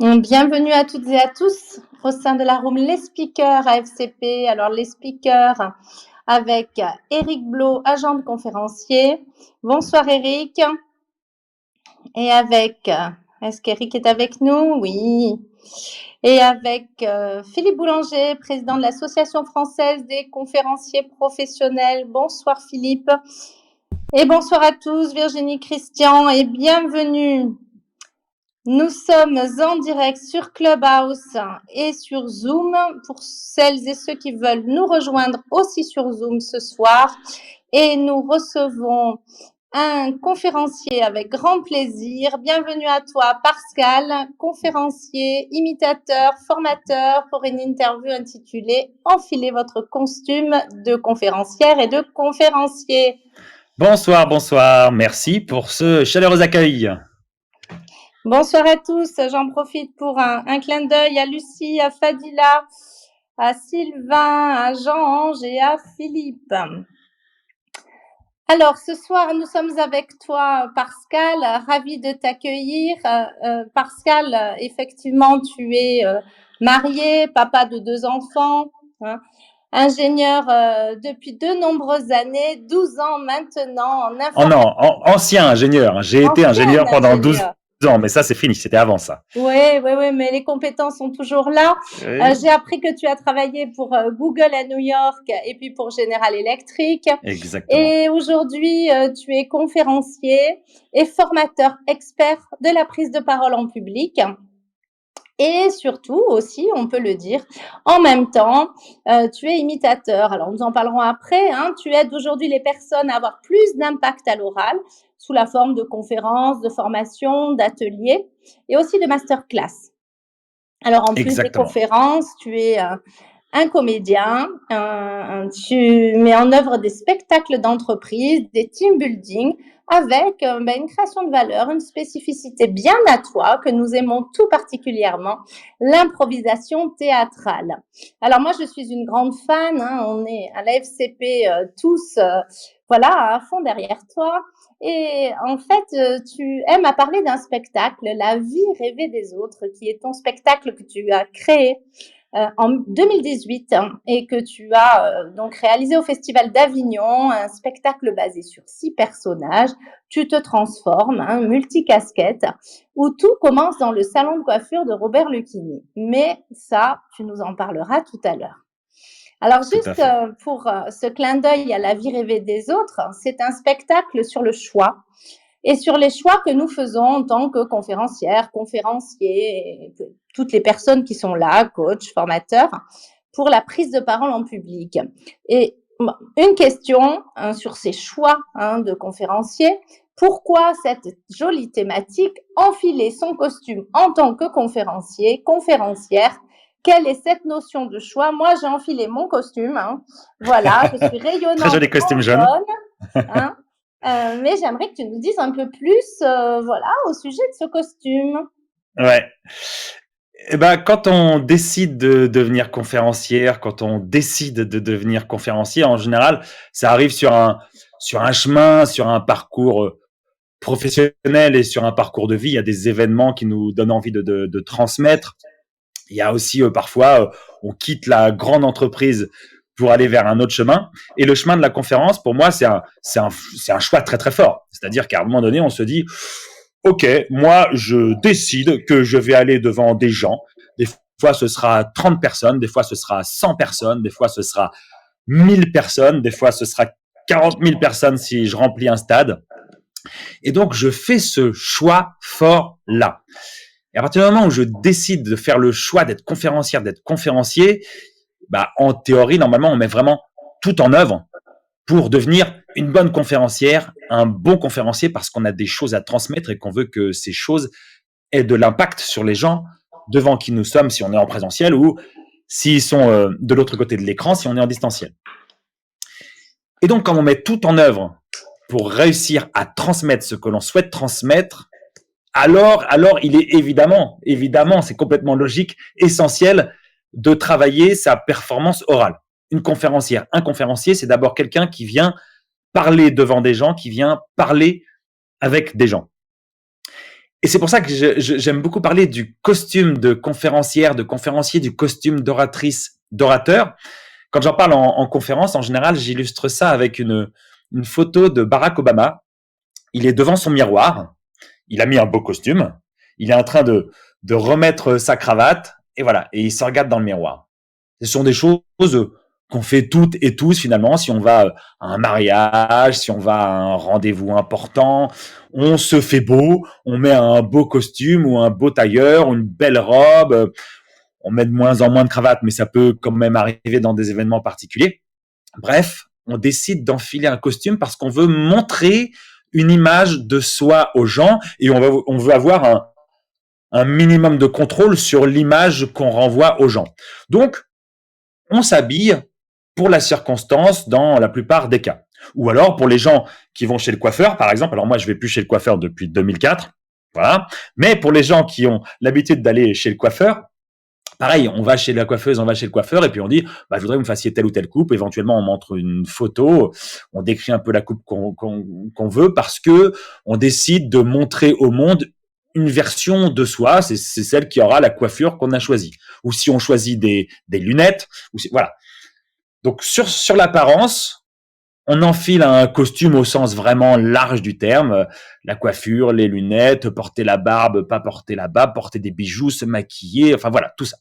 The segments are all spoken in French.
Bienvenue à toutes et à tous au sein de la room Les Speakers AFCP. Alors les speakers avec Eric Blot, agent de conférencier. Bonsoir Eric. Et avec, est-ce qu'Eric est avec nous? Oui. Et avec Philippe Boulanger, président de l'Association française des conférenciers professionnels. Bonsoir Philippe. Et bonsoir à tous, Virginie Christian, et bienvenue. Nous sommes en direct sur Clubhouse et sur Zoom pour celles et ceux qui veulent nous rejoindre aussi sur Zoom ce soir. Et nous recevons un conférencier avec grand plaisir. Bienvenue à toi, Pascal, conférencier, imitateur, formateur pour une interview intitulée « Enfilez votre costume de conférencière et de conférencier ». Bonsoir, bonsoir. Merci pour ce chaleureux accueil. Bonsoir à tous. J'en profite pour un clin d'œil à Lucie, à Fadila, à Sylvain, à Jean-Ange et à Philippe. Alors, ce soir, nous sommes avec toi, Pascal. Ravi de t'accueillir. Pascal, effectivement, tu es marié, papa de 2 enfants, hein, ingénieur depuis de nombreuses années, 12 ans maintenant en Oh informatique. non, ancien ingénieur. J'ai été ingénieur pendant 12 ingénieur. ans, mais ça c'est fini, c'était avant ça. Oui, mais les compétences sont toujours là. Oui, J'ai appris que tu as travaillé pour Google à New York et puis pour General Electric. exactement. Et aujourd'hui, tu es conférencier et formateur expert de la prise de parole en public. Et surtout aussi, on peut le dire, en même temps, tu es imitateur. Alors, nous en parlerons après, hein. Tu aides aujourd'hui les personnes à avoir plus d'impact à l'oral sous la forme de conférences, de formations, d'ateliers et aussi de masterclass. Alors, en plus des Exactement. conférences, tu es un comédien, tu mets en œuvre des spectacles d'entreprise, des team building avec une création de valeur, une spécificité bien à toi que nous aimons tout particulièrement, l'improvisation théâtrale. Alors moi, je suis une grande fan, hein, on est à la FCP tous, voilà, à fond derrière toi. Et en fait, tu aimes à parler d'un spectacle, La vie rêvée des autres, qui est ton spectacle que tu as créé en 2018 et que tu as donc réalisé au Festival d'Avignon, un spectacle basé sur 6 personnages. Tu te transformes, hein, multicasquette, où tout commence dans le salon de coiffure de Robert Lucchini. Mais ça, tu nous en parleras tout à l'heure. Alors Tout à juste fait. pour ce clin d'œil à la vie rêvée des autres, c'est un spectacle sur le choix et sur les choix que nous faisons en tant que conférencières, conférenciers, toutes les personnes qui sont là, coachs, formateurs, pour la prise de parole en public. Et une question sur ces choix de conférenciers. Pourquoi cette jolie thématique, enfiler son costume en tant que conférencier, conférencière? Quelle est cette notion de choix? Moi, j'ai enfilé mon costume. Voilà, je suis Très rayonnante joli costume en jaune. jaune. Hein, mais j'aimerais que tu nous dises un peu plus, voilà, au sujet de ce costume. Ouais. Eh ben, quand on décide de devenir conférencière, quand on décide de devenir conférencier, en général, ça arrive sur un chemin, sur un parcours professionnel et sur un parcours de vie. Il y a des événements qui nous donnent envie de transmettre. Il y a aussi parfois, on quitte la grande entreprise pour aller vers un autre chemin. Et le chemin de la conférence, pour moi, c'est un choix très très fort. C'est-à-dire qu'à un moment donné, on se dit, OK, moi, je décide que je vais aller devant des gens. Des fois, ce sera 30 personnes, des fois, ce sera 100 personnes, des fois, ce sera 1000 personnes, des fois, ce sera 40 000 personnes si je remplis un stade. Et donc, je fais ce choix fort-là. Et à partir du moment où je décide de faire le choix d'être conférencière, d'être conférencier, bah, en théorie, normalement, on met vraiment tout en œuvre pour devenir une bonne conférencière, un bon conférencier, parce qu'on a des choses à transmettre et qu'on veut que ces choses aient de l'impact sur les gens devant qui nous sommes, si on est en présentiel ou s'ils sont de l'autre côté de l'écran, si on est en distanciel. Et donc, quand on met tout en œuvre pour réussir à transmettre ce que l'on souhaite transmettre, alors il est évidemment, c'est complètement logique, essentiel de travailler sa performance orale. Une conférencière, un conférencier, c'est d'abord quelqu'un qui vient parler devant des gens, qui vient parler avec des gens. Et c'est pour ça que j'aime beaucoup parler du costume de conférencière, de conférencier, du costume d'oratrice, d'orateur. Quand j'en parle en conférence, en général, j'illustre ça avec une photo de Barack Obama. Il est devant son miroir, il a mis un beau costume, il est en train de remettre sa cravate, et voilà, et il se regarde dans le miroir. Ce sont des choses qu'on fait toutes et tous finalement. Si on va à un mariage, si on va à un rendez-vous important, on se fait beau, on met un beau costume ou un beau tailleur, ou une belle robe. On met de moins en moins de cravates, mais ça peut quand même arriver dans des événements particuliers. Bref, on décide d'enfiler un costume parce qu'on veut montrer une image de soi aux gens et on veut avoir un minimum de contrôle sur l'image qu'on renvoie aux gens. Donc, on s'habille pour la circonstance dans la plupart des cas. Ou alors, pour les gens qui vont chez le coiffeur, par exemple, alors moi, je vais plus chez le coiffeur depuis 2004, voilà. Mais pour les gens qui ont l'habitude d'aller chez le coiffeur, pareil, on va chez la coiffeuse, on va chez le coiffeur, et puis on dit, bah, je voudrais que vous me fassiez telle ou telle coupe. Éventuellement, on montre une photo, on décrit un peu la coupe qu'on veut, parce que on décide de montrer au monde une version de soi, c'est celle qui aura la coiffure qu'on a choisie. Ou si on choisit des lunettes, voilà. Donc sur l'apparence, on enfile un costume au sens vraiment large du terme, la coiffure, les lunettes, porter la barbe, pas porter la barbe, porter des bijoux, se maquiller, enfin voilà, tout ça.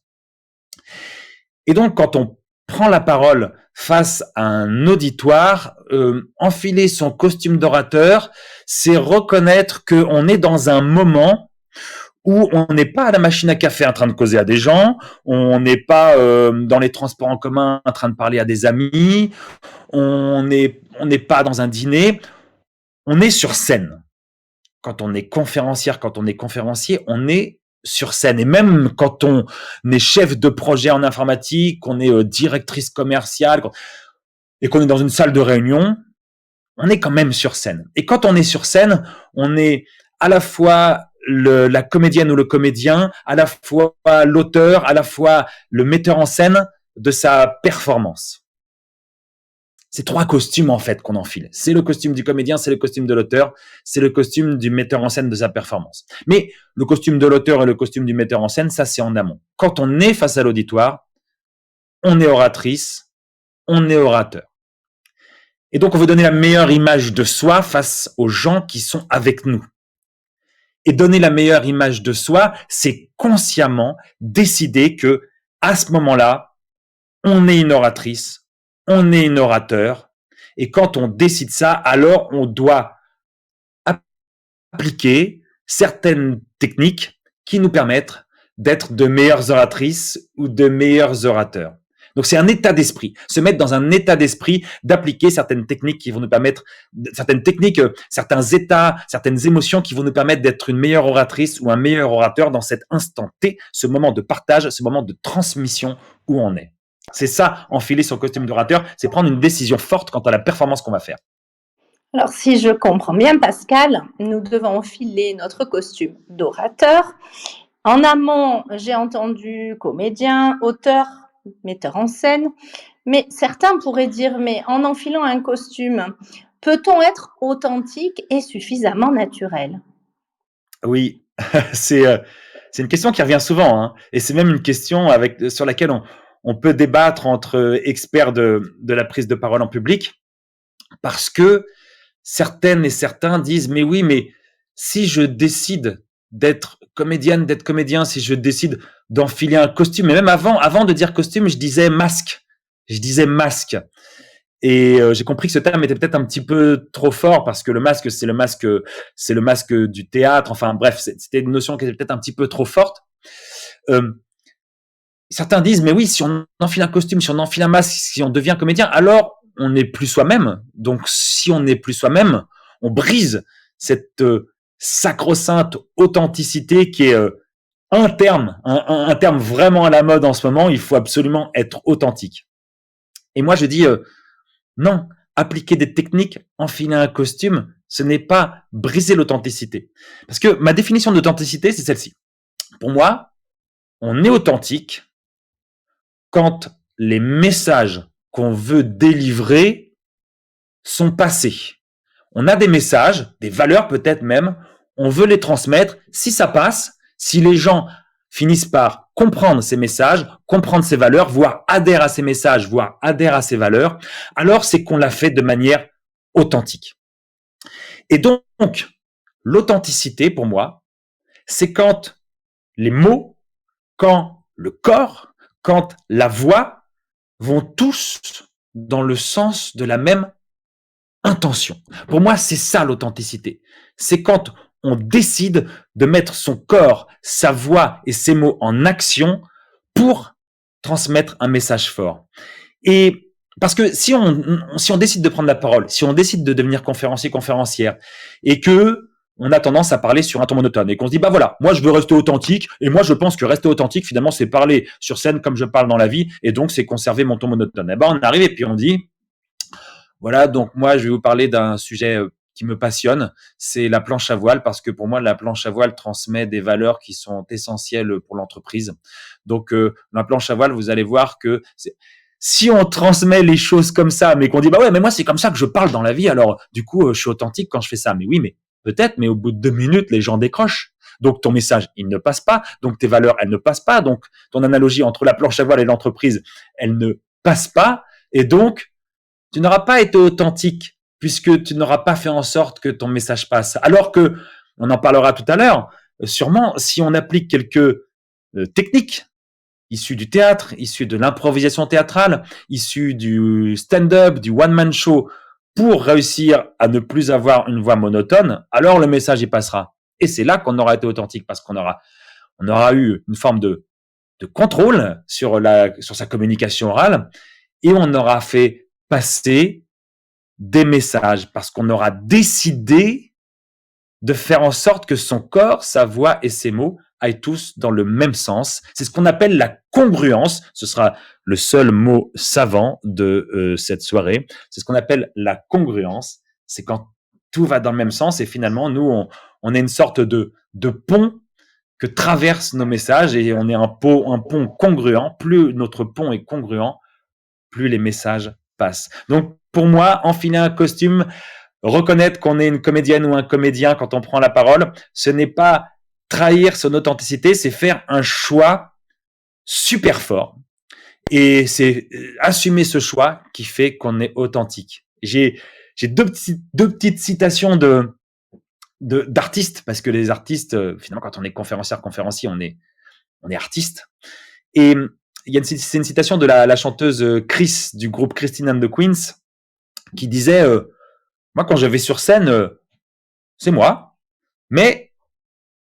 Et donc, quand on prend la parole face à un auditoire, enfiler son costume d'orateur, c'est reconnaître qu'on est dans un moment où on n'est pas à la machine à café en train de causer à des gens, on n'est pas dans les transports en commun en train de parler à des amis, on n'est pas dans un dîner, on est sur scène. Quand on est conférencière, quand on est conférencier, on est sur scène. Et même quand on est chef de projet en informatique, qu'on est directrice commerciale et qu'on est dans une salle de réunion, on est quand même sur scène. Et quand on est sur scène, on est à la fois la comédienne ou le comédien, à la fois l'auteur, à la fois le metteur en scène de sa performance. C'est 3 costumes en fait qu'on enfile. C'est le costume du comédien, c'est le costume de l'auteur, c'est le costume du metteur en scène de sa performance. Mais le costume de l'auteur et le costume du metteur en scène, ça c'est en amont. Quand on est face à l'auditoire, on est oratrice, on est orateur. Et donc on veut donner la meilleure image de soi face aux gens qui sont avec nous. Et donner la meilleure image de soi, c'est consciemment décider que à ce moment-là, on est une oratrice, on est un orateur, et quand on décide ça, alors on doit appliquer certaines techniques qui nous permettent d'être de meilleures oratrices ou de meilleurs orateurs. Donc c'est un état d'esprit, se mettre dans un état d'esprit d'appliquer certaines techniques qui vont nous permettre, certaines techniques, certains états, certaines émotions qui vont nous permettre d'être une meilleure oratrice ou un meilleur orateur dans cet instant T, ce moment de partage, ce moment de transmission où on est. C'est ça, enfiler son costume d'orateur, c'est prendre une décision forte quant à la performance qu'on va faire. Alors, si je comprends bien, Pascal, nous devons enfiler notre costume d'orateur. En amont, j'ai entendu comédien, auteur, metteur en scène. Mais certains pourraient dire, mais en enfilant un costume, peut-on être authentique et suffisamment naturel? Oui, c'est c'est une question qui revient souvent, hein, et c'est même une question sur laquelle on peut débattre entre experts de la prise de parole en public, parce que certaines et certains disent, mais oui, mais si je décide d'être comédienne, d'être comédien, si je décide d'enfiler un costume, et même avant de dire costume, je disais masque. Je disais masque. Et j'ai compris que ce terme était peut-être un petit peu trop fort parce que le masque, c'est le masque du théâtre. Enfin bref, c'était une notion qui était peut-être un petit peu trop forte. Euh, Certains disent, mais oui, si on enfile un costume, si on enfile un masque, si on devient comédien, alors on n'est plus soi-même. Donc si on n'est plus soi-même, on brise cette sacro-sainte authenticité qui est un terme vraiment à la mode en ce moment. Il faut absolument être authentique. Et moi, je dis, non, appliquer des techniques, enfiler un costume, ce n'est pas briser l'authenticité. Parce que ma définition d'authenticité, c'est celle-ci. Pour moi, on est authentique quand les messages qu'on veut délivrer sont passés. On a des messages, des valeurs peut-être même, on veut les transmettre. Si ça passe, si les gens finissent par comprendre ces messages, comprendre ces valeurs, voire adhèrent à ces messages, voire adhèrent à ces valeurs, alors c'est qu'on l'a fait de manière authentique. Et donc, l'authenticité, pour moi, c'est quand les mots, quand le corps, quand la voix vont tous dans le sens de la même intention. Pour moi, c'est ça l'authenticité. C'est quand on décide de mettre son corps, sa voix et ses mots en action pour transmettre un message fort. Et parce que si on décide de prendre la parole, si on décide de devenir conférencier, conférencière, et que on a tendance à parler sur un ton monotone et qu'on se dit, bah voilà, moi je veux rester authentique, et moi je pense que rester authentique, finalement, c'est parler sur scène comme je parle dans la vie, et donc c'est conserver mon ton monotone. Et ben on arrive et puis on dit, voilà, donc moi je vais vous parler d'un sujet qui me passionne, c'est la planche à voile, parce que pour moi la planche à voile transmet des valeurs qui sont essentielles pour l'entreprise. Donc la planche à voile, vous allez voir que si on transmet les choses comme ça, mais qu'on dit bah ouais, mais moi c'est comme ça que je parle dans la vie, alors du coup je suis authentique quand je fais ça. Mais oui, mais peut-être, mais au bout de 2 minutes les gens décrochent. Donc ton message il ne passe pas, donc tes valeurs elles ne passent pas, donc ton analogie entre la planche à voile et l'entreprise elle ne passe pas, et donc tu n'auras pas été authentique puisque tu n'auras pas fait en sorte que ton message passe. Alors que, on en parlera tout à l'heure, sûrement, si on applique quelques techniques issues du théâtre, issues de l'improvisation théâtrale, issues du stand-up, du one-man show, pour réussir à ne plus avoir une voix monotone, alors le message y passera. Et c'est là qu'on aura été authentique, parce qu'on aura eu une forme de contrôle sur sa communication orale, et on aura fait passer des messages parce qu'on aura décidé de faire en sorte que son corps, sa voix et ses mots aillent tous dans le même sens. C'est ce qu'on appelle la congruence. Ce sera le seul mot savant de cette soirée. C'est ce qu'on appelle la congruence. C'est quand tout va dans le même sens et finalement, nous, on est une sorte de pont que traversent nos messages et on est un pont congruent. Plus notre pont est congruent, plus les messages passent. Donc, pour moi, enfiler un costume, reconnaître qu'on est une comédienne ou un comédien quand on prend la parole, ce n'est pas trahir son authenticité, c'est faire un choix super fort. Et c'est assumer ce choix qui fait qu'on est authentique. J'ai deux petites citations d'artistes, parce que les artistes, finalement, quand on est conférencier, on est artiste. Et c'est une citation de la chanteuse Chris du groupe Christine and the Queens qui disait moi quand je vais sur scène c'est moi, mais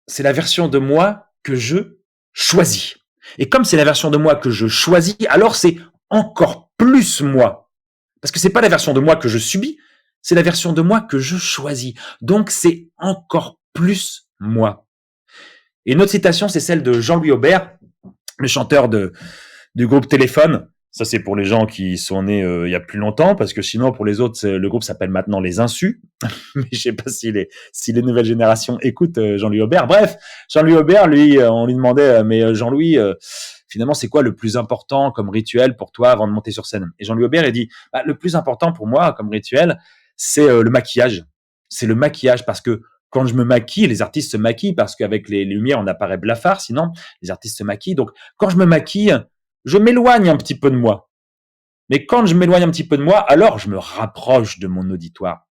c'est la version de moi que je choisis. Et comme c'est la version de moi que je choisis, alors c'est encore plus moi. Parce que c'est pas la version de moi que je subis, c'est la version de moi que je choisis. Donc c'est encore plus moi. Et une autre citation, c'est celle de Jean-Louis Aubert, le chanteur du groupe Téléphone. Ça, c'est pour les gens qui sont nés il y a plus longtemps, parce que sinon, pour les autres, le groupe s'appelle maintenant Les Insus. Mais je sais pas si les nouvelles générations écoutent Jean-Louis Aubert. Bref, Jean-Louis Aubert, lui, on lui demandait, mais Jean-Louis, finalement, c'est quoi le plus important comme rituel pour toi avant de monter sur scène? Et Jean-Louis Aubert, il dit, bah, le plus important pour moi comme rituel, c'est le maquillage. C'est le maquillage, parce que quand je me maquille, les artistes se maquillent parce qu'avec les lumières, on apparaît blafard, sinon les artistes se maquillent. Donc, quand je me maquille, je m'éloigne un petit peu de moi. Mais quand je m'éloigne un petit peu de moi, alors je me rapproche de mon auditoire.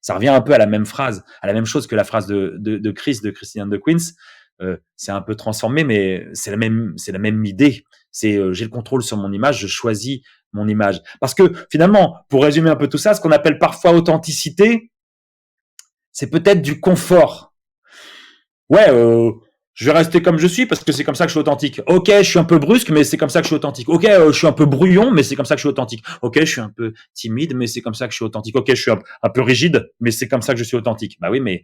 Ça revient un peu à la même phrase, à la même chose que la phrase de Chris, de Christine and the Queens. C'est un peu transformé, mais c'est la même idée. C'est j'ai le contrôle sur mon image, je choisis mon image. Parce que finalement, pour résumer un peu tout ça, ce qu'on appelle parfois authenticité, c'est peut-être du confort. Ouais, je vais rester comme je suis parce que c'est comme ça que je suis authentique. Ok, je suis un peu brusque, mais c'est comme ça que je suis authentique. Ok, je suis un peu brouillon, mais c'est comme ça que je suis authentique. Ok, je suis un peu timide, mais c'est comme ça que je suis authentique. Ok, je suis un peu rigide, mais c'est comme ça que je suis authentique. Bah oui, mais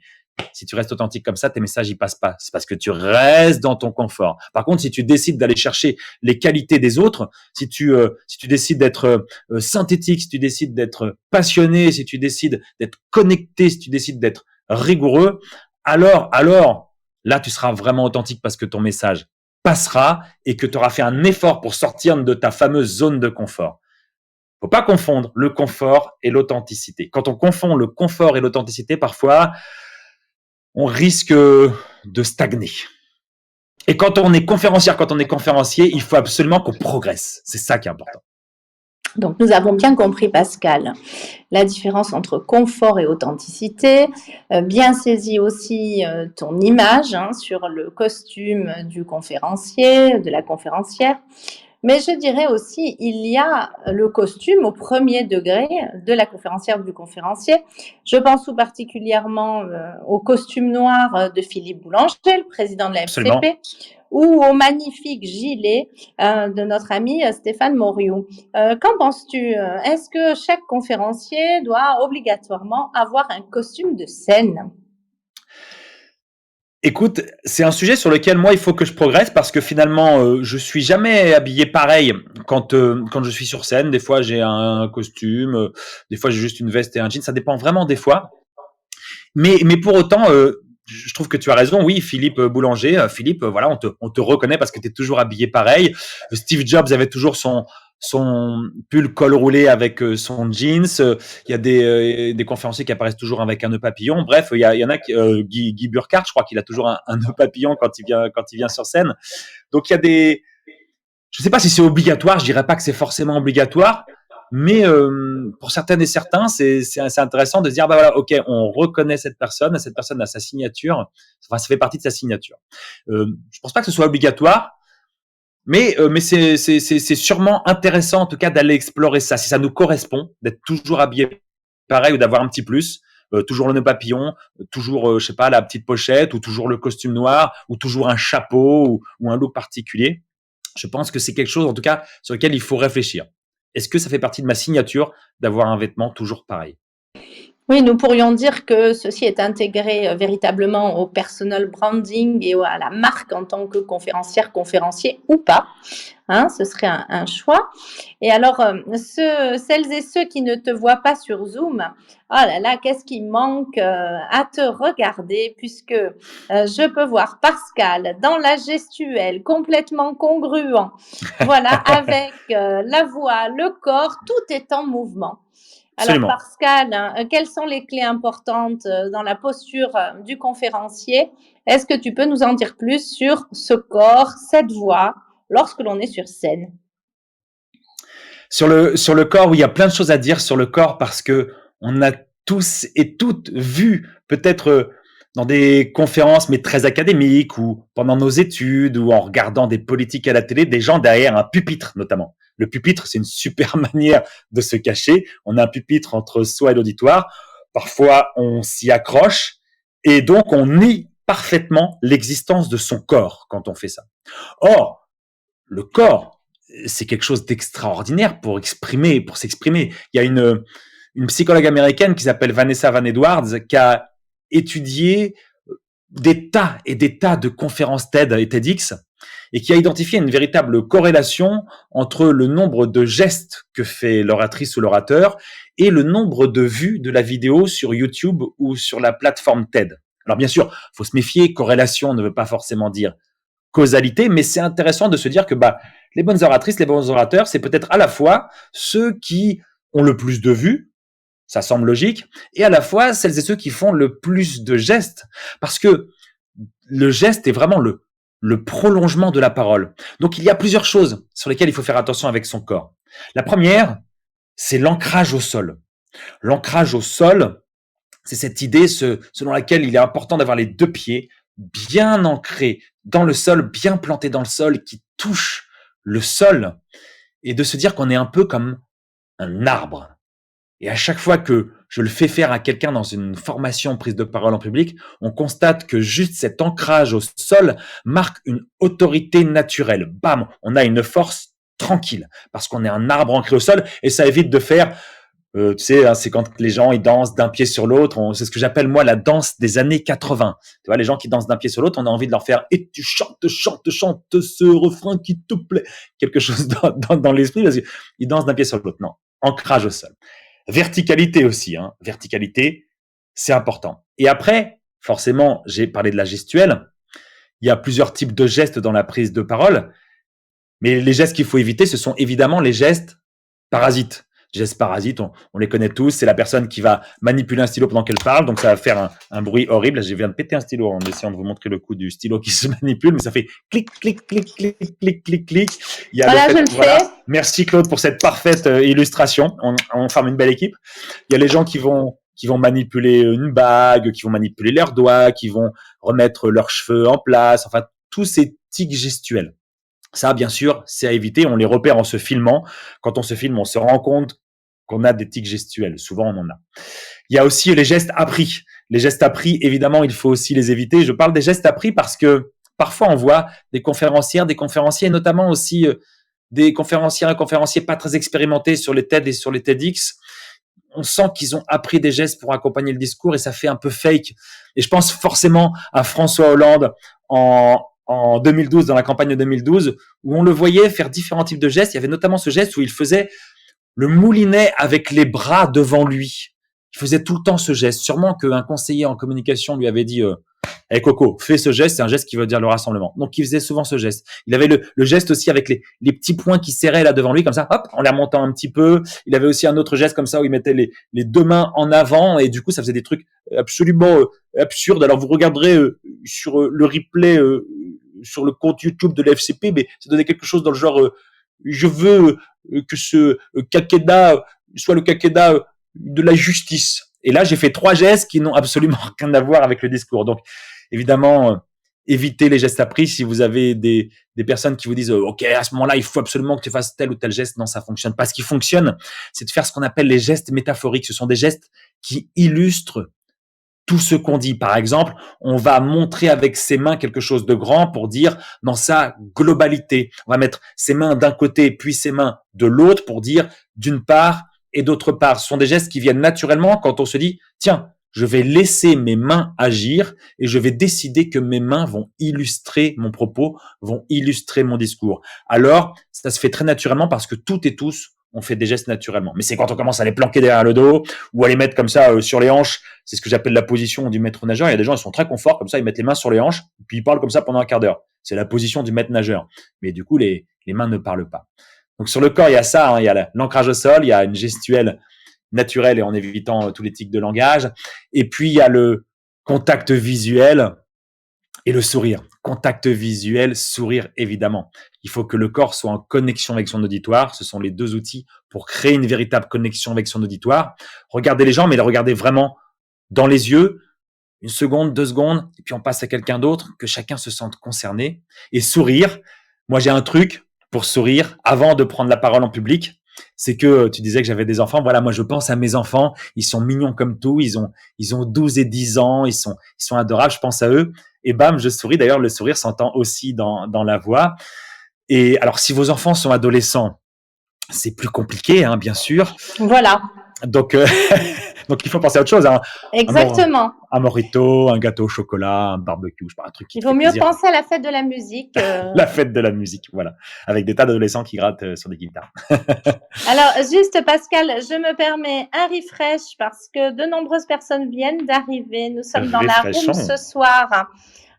si tu restes authentique comme ça, tes messages ils passent pas. C'est parce que tu restes dans ton confort. Par contre, si tu décides d'aller chercher les qualités des autres, si tu décides d'être synthétique, si tu décides d'être passionné, si tu décides d'être connecté, si tu décides d'être rigoureux, alors là, tu seras vraiment authentique parce que ton message passera et que tu auras fait un effort pour sortir de ta fameuse zone de confort. Faut pas confondre le confort et l'authenticité. Quand on confond le confort et l'authenticité, parfois, on risque de stagner. Et quand on est conférencier, il faut absolument qu'on progresse. C'est ça qui est important. Donc, nous avons bien compris, Pascal, la différence entre confort et authenticité, bien saisi aussi ton image sur le costume du conférencier, de la conférencière. Mais je dirais aussi, il y a le costume au premier degré de la conférencière ou du conférencier. Je pense tout particulièrement au costume noir de Philippe Boulanger, le président de la Absolument. FCP, ou au magnifique gilet de notre ami Stéphane Moriou. Qu'en penses-tu? Est-ce que chaque conférencier doit obligatoirement avoir un costume de scène? Écoute, c'est un sujet sur lequel moi il faut que je progresse parce que finalement je suis jamais habillé pareil quand je suis sur scène. Des fois j'ai un costume, des fois j'ai juste une veste et un jean. Ça dépend vraiment des fois. Mais pour autant, je trouve que tu as raison. Oui, Philippe Boulanger, Philippe, voilà, on te reconnaît parce que tu es toujours habillé pareil. Steve Jobs avait toujours son pull col roulé avec son jeans. Il y a des conférenciers qui apparaissent toujours avec un nœud papillon. Bref, il y en a qui, Guy Burkhardt, je crois qu'il a toujours un nœud papillon quand il vient sur scène. Donc il y a je ne sais pas si c'est obligatoire, je dirais pas que c'est forcément obligatoire, mais pour certaines et certains, c'est intéressant de se dire, bah voilà, ok, on reconnaît cette personne a sa signature, enfin, ça fait partie de sa signature. Je pense pas que ce soit obligatoire, mais c'est sûrement intéressant en tout cas d'aller explorer ça, si ça nous correspond, d'être toujours habillé pareil ou d'avoir un petit plus. Toujours le nœud papillon, toujours, je sais pas, la petite pochette, ou toujours le costume noir, ou toujours un chapeau, ou un look particulier. Je pense que c'est quelque chose, en tout cas, sur lequel il faut réfléchir. Est-ce que ça fait partie de ma signature d'avoir un vêtement toujours pareil? Oui, nous pourrions dire que ceci est intégré véritablement au personal branding et à la marque en tant que conférencière, conférencier ou pas. Hein, ce serait un choix. Et alors, celles et ceux qui ne te voient pas sur Zoom, oh là là, qu'est-ce qui manque à te regarder, puisque je peux voir Pascal dans la gestuelle, complètement congruent, voilà, avec la voix, le corps, tout est en mouvement. Alors, Absolument. Pascal, quelles sont les clés importantes dans la posture du conférencier? Est-ce que tu peux nous en dire plus sur ce corps, cette voix, lorsque l'on est sur scène? Sur le corps, oui, il y a plein de choses à dire sur le corps parce que on a tous et toutes vu peut-être dans des conférences mais très académiques ou pendant nos études ou en regardant des politiques à la télé, des gens derrière un pupitre notamment. Le pupitre, c'est une super manière de se cacher. On a un pupitre entre soi et l'auditoire. Parfois, on s'y accroche et donc on nie parfaitement l'existence de son corps quand on fait ça. Or, le corps, c'est quelque chose d'extraordinaire pour s'exprimer. Il y a une psychologue américaine qui s'appelle Vanessa Van Edwards qui a étudié des tas et des tas de conférences TED et TEDx et qui a identifié une véritable corrélation entre le nombre de gestes que fait l'oratrice ou l'orateur et le nombre de vues de la vidéo sur YouTube ou sur la plateforme TED. Alors bien sûr, faut se méfier, corrélation ne veut pas forcément dire causalité, mais c'est intéressant de se dire que les bonnes oratrices, les bons orateurs, c'est peut-être à la fois ceux qui ont le plus de vues, ça semble logique, et à la fois celles et ceux qui font le plus de gestes, parce que le geste est vraiment le prolongement de la parole. Donc il y a plusieurs choses sur lesquelles il faut faire attention avec son corps. La première, c'est l'ancrage au sol. L'ancrage au sol, c'est cette idée selon laquelle il est important d'avoir les deux pieds bien ancrés dans le sol, bien plantés dans le sol, qui touchent le sol, et de se dire qu'on est un peu comme un arbre. Et à chaque fois que je le fais faire à quelqu'un dans une formation prise de parole en public, on constate que juste cet ancrage au sol marque une autorité naturelle. Bam, on a une force tranquille parce qu'on est un arbre ancré au sol et ça évite de faire tu sais, hein, c'est quand les gens ils dansent d'un pied sur l'autre. C'est ce que j'appelle moi la danse des années 80. Tu vois, les gens qui dansent d'un pied sur l'autre, on a envie de leur faire et tu chantes, chantes, chantes ce refrain qui te plaît, quelque chose dans l'esprit parce qu'ils dansent d'un pied sur l'autre. Non, ancrage au sol. Verticalité aussi, hein. Verticalité, c'est important. Et après, forcément, j'ai parlé de la gestuelle. Il y a plusieurs types de gestes dans la prise de parole, mais les gestes qu'il faut éviter, ce sont évidemment les gestes parasites. Gestes parasites, on les connaît tous. C'est la personne qui va manipuler un stylo pendant qu'elle parle, donc ça va faire un bruit horrible. Là, je viens de péter un stylo en essayant de vous montrer le coup du stylo qui se manipule, mais ça fait clic, clic, clic, clic, clic, clic, clic. Il y a le Voilà, je fait, le voilà. fais. Merci Claude pour cette parfaite illustration. On forme une belle équipe. Il y a les gens qui vont manipuler une bague, qui vont manipuler leurs doigts, qui vont remettre leurs cheveux en place. Enfin, tous ces tics gestuels. Ça, bien sûr, c'est à éviter. On les repère en se filmant. Quand on se filme, on se rend compte qu'on a des tics gestuels. Souvent, on en a. Il y a aussi les gestes appris. Les gestes appris, évidemment, il faut aussi les éviter. Je parle des gestes appris parce que parfois, on voit des conférencières, des conférenciers, notamment aussi des conférencières et conférenciers pas très expérimentés sur les TED et sur les TEDx. On sent qu'ils ont appris des gestes pour accompagner le discours et ça fait un peu fake. Et je pense forcément à François Hollande en 2012, dans la campagne de 2012, où on le voyait faire différents types de gestes. Il y avait notamment ce geste où il faisait le moulinet avec les bras devant lui. Il faisait tout le temps ce geste. Sûrement qu'un conseiller en communication lui avait dit hey Coco, fais ce geste, c'est un geste qui veut dire le rassemblement. Donc il faisait souvent ce geste. Il avait le geste aussi avec les petits poings qui serraient là devant lui, comme ça, hop, en les remontant un petit peu. Il avait aussi un autre geste comme ça où il mettait les deux mains en avant et du coup ça faisait des trucs absolument absurdes. Alors vous regarderez sur le replay sur le compte YouTube de la FCP, mais ça donnait quelque chose dans le genre je veux que ce quinquennat soit le quinquennat de la justice. Et là, j'ai fait 3 gestes qui n'ont absolument rien à voir avec le discours. Donc, évidemment, évitez les gestes appris. Si vous avez des personnes qui vous disent OK, à ce moment-là, il faut absolument que tu fasses tel ou tel geste. Non, ça fonctionne pas. Ce qui fonctionne, c'est de faire ce qu'on appelle les gestes métaphoriques. Ce sont des gestes qui illustrent tout ce qu'on dit. Par exemple, on va montrer avec ses mains quelque chose de grand pour dire dans sa globalité. On va mettre ses mains d'un côté puis ses mains de l'autre pour dire d'une part et d'autre part. Ce sont des gestes qui viennent naturellement quand on se dit tiens, je vais laisser mes mains agir et je vais décider que mes mains vont illustrer mon propos, vont illustrer mon discours. Alors, ça se fait très naturellement parce que toutes et tous, on fait des gestes naturellement. Mais c'est quand on commence à les planquer derrière le dos ou à les mettre comme ça sur les hanches. C'est ce que j'appelle la position du maître nageur. Il y a des gens, ils sont très confort, comme ça, ils mettent les mains sur les hanches, puis ils parlent comme ça pendant un quart d'heure. C'est la position du maître nageur. Mais du coup, les mains ne parlent pas. Donc sur le corps, il y a ça, hein, il y a l'ancrage au sol, il y a une gestuelle naturelle et en évitant tous les tics de langage. Et puis, il y a le contact visuel et le sourire. Contact visuel, sourire, évidemment. Il faut que le corps soit en connexion avec son auditoire. Ce sont les 2 outils pour créer une véritable connexion avec son auditoire. Regardez les gens, mais les regardez vraiment dans les yeux, 1 seconde, 2 secondes, et puis on passe à quelqu'un d'autre, que chacun se sente concerné. Et sourire, moi j'ai un truc pour sourire avant de prendre la parole en public, c'est que tu disais que j'avais des enfants. Voilà, moi je pense à mes enfants, ils sont mignons comme tout, ils ont 12 et 10 ans, ils sont adorables, je pense à eux. Et bam, je souris. D'ailleurs, le sourire s'entend aussi dans la voix. Et alors, si vos enfants sont adolescents, c'est plus compliqué, hein, bien sûr. Voilà. Donc, donc il faut penser à autre chose. Hein. Exactement. Un morito, un gâteau au chocolat, un barbecue, je sais pas, un truc qui Il te vaut fait mieux plaisir. penser à la fête de la musique. La fête de la musique, voilà. Avec des tas d'adolescents qui grattent sur des guitares. Alors, juste Pascal, je me permets un refresh parce que de nombreuses personnes viennent d'arriver. Nous sommes dans la room ce soir.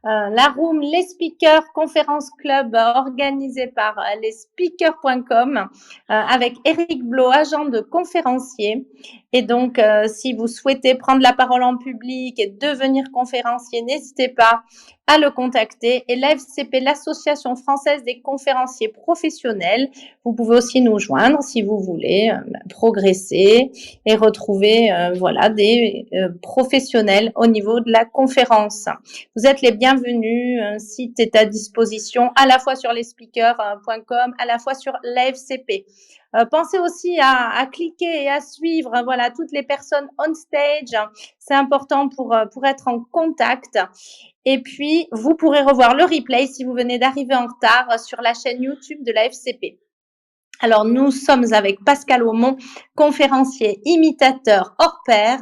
La room Les Speakers Conférence Club organisée par lesspeakers.com avec Eric Blo, agent de conférencier. Et donc, si vous souhaitez prendre la parole en public et devenir conférencier, n'hésitez pas à le contacter. Et l'AFCP, l'Association française des conférenciers professionnels, vous pouvez aussi nous joindre si vous voulez progresser et retrouver voilà, des professionnels au niveau de la conférence. Vous êtes les bienvenus. Un site est à disposition à la fois sur lesspeakers.com, à la fois sur l'AFCP. Pensez aussi à cliquer et à suivre voilà, toutes les personnes on stage. C'est important pour être en contact. Et puis, vous pourrez revoir le replay si vous venez d'arriver en retard sur la chaîne YouTube de la FCP. Alors, nous sommes avec Pascal Aumont, conférencier, imitateur hors pair.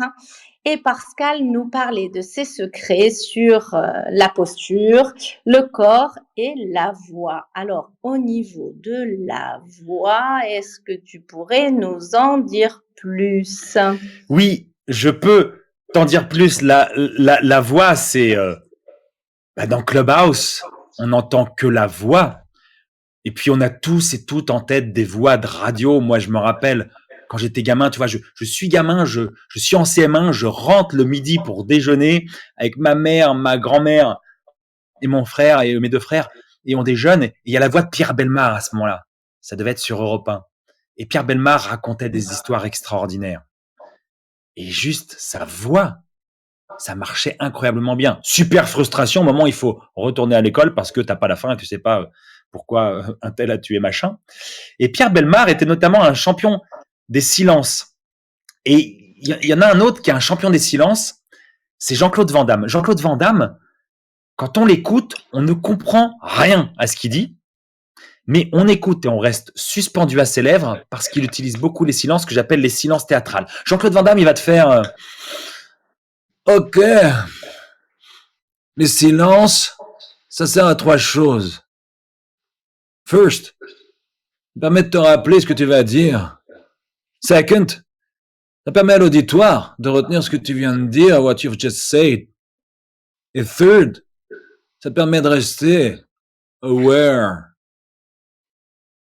Et Pascal nous parlait de ses secrets sur la posture, le corps et la voix. Alors, au niveau de la voix, est-ce que tu pourrais nous en dire plus? Oui, je peux t'en dire plus. La voix, c'est dans Clubhouse, on n'entend que la voix. Et puis on a tous et toutes en tête des voix de radio. Moi, je me rappelle quand j'étais gamin, tu vois, je suis gamin, je suis en CM1, je rentre le midi pour déjeuner avec ma mère, ma grand-mère et mon frère et mes deux frères, et on déjeune, et il y a la voix de Pierre Bellemare à ce moment-là. Ça devait être sur Europe 1. Et Pierre Bellemare racontait des histoires extraordinaires. Et juste sa voix, ça marchait incroyablement bien. Super frustration au moment où il faut retourner à l'école parce que t'as pas la faim et tu sais pas pourquoi un tel a tué machin. Et Pierre Bellemare était notamment un champion des silences. Et il y en a un autre qui est un champion des silences, c'est Jean-Claude Van Damme. Jean-Claude Van Damme, quand on l'écoute, on ne comprend rien à ce qu'il dit, mais on écoute et on reste suspendu à ses lèvres parce qu'il utilise beaucoup les silences que j'appelle les silences théâtrales. Jean-Claude Van Damme, il va te faire OK, les silences, ça sert à 3 choses. First, ça permet de te rappeler ce que tu vas dire. Second, ça permet à l'auditoire de retenir ce que tu viens de dire, what you've just said. Et third, ça permet de rester aware.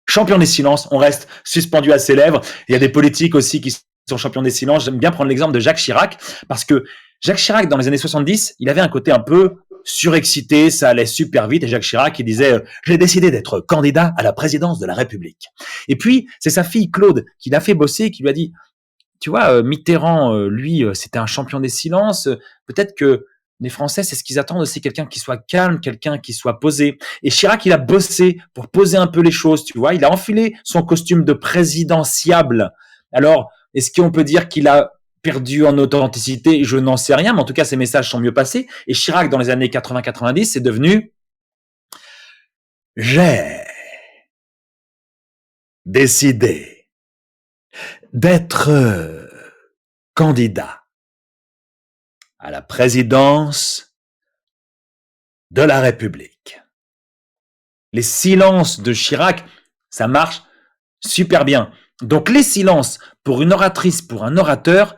Champion des silences, on reste suspendu à ses lèvres. Il y a des politiques aussi qui sont champions des silences. J'aime bien prendre l'exemple de Jacques Chirac, parce que Jacques Chirac, dans les années 70, il avait un côté un peu surexcité, ça allait super vite, et Jacques Chirac, il disait « J'ai décidé d'être candidat à la présidence de la République ». Et puis, c'est sa fille Claude qui l'a fait bosser, qui lui a dit « Tu vois, Mitterrand, lui, c'était un champion des silences, peut-être que les Français, c'est ce qu'ils attendent aussi, quelqu'un qui soit calme, quelqu'un qui soit posé. » Et Chirac, il a bossé pour poser un peu les choses, tu vois. Il a enfilé son costume de présidentiable. Alors, est-ce qu'on peut dire qu'il a perdu en authenticité? Je n'en sais rien, mais en tout cas, ses messages sont mieux passés. Et Chirac, dans les années 80-90, c'est devenu « J'ai décidé d'être candidat à la présidence de la République. » Les silences de Chirac, ça marche super bien. Donc les silences pour une oratrice, pour un orateur,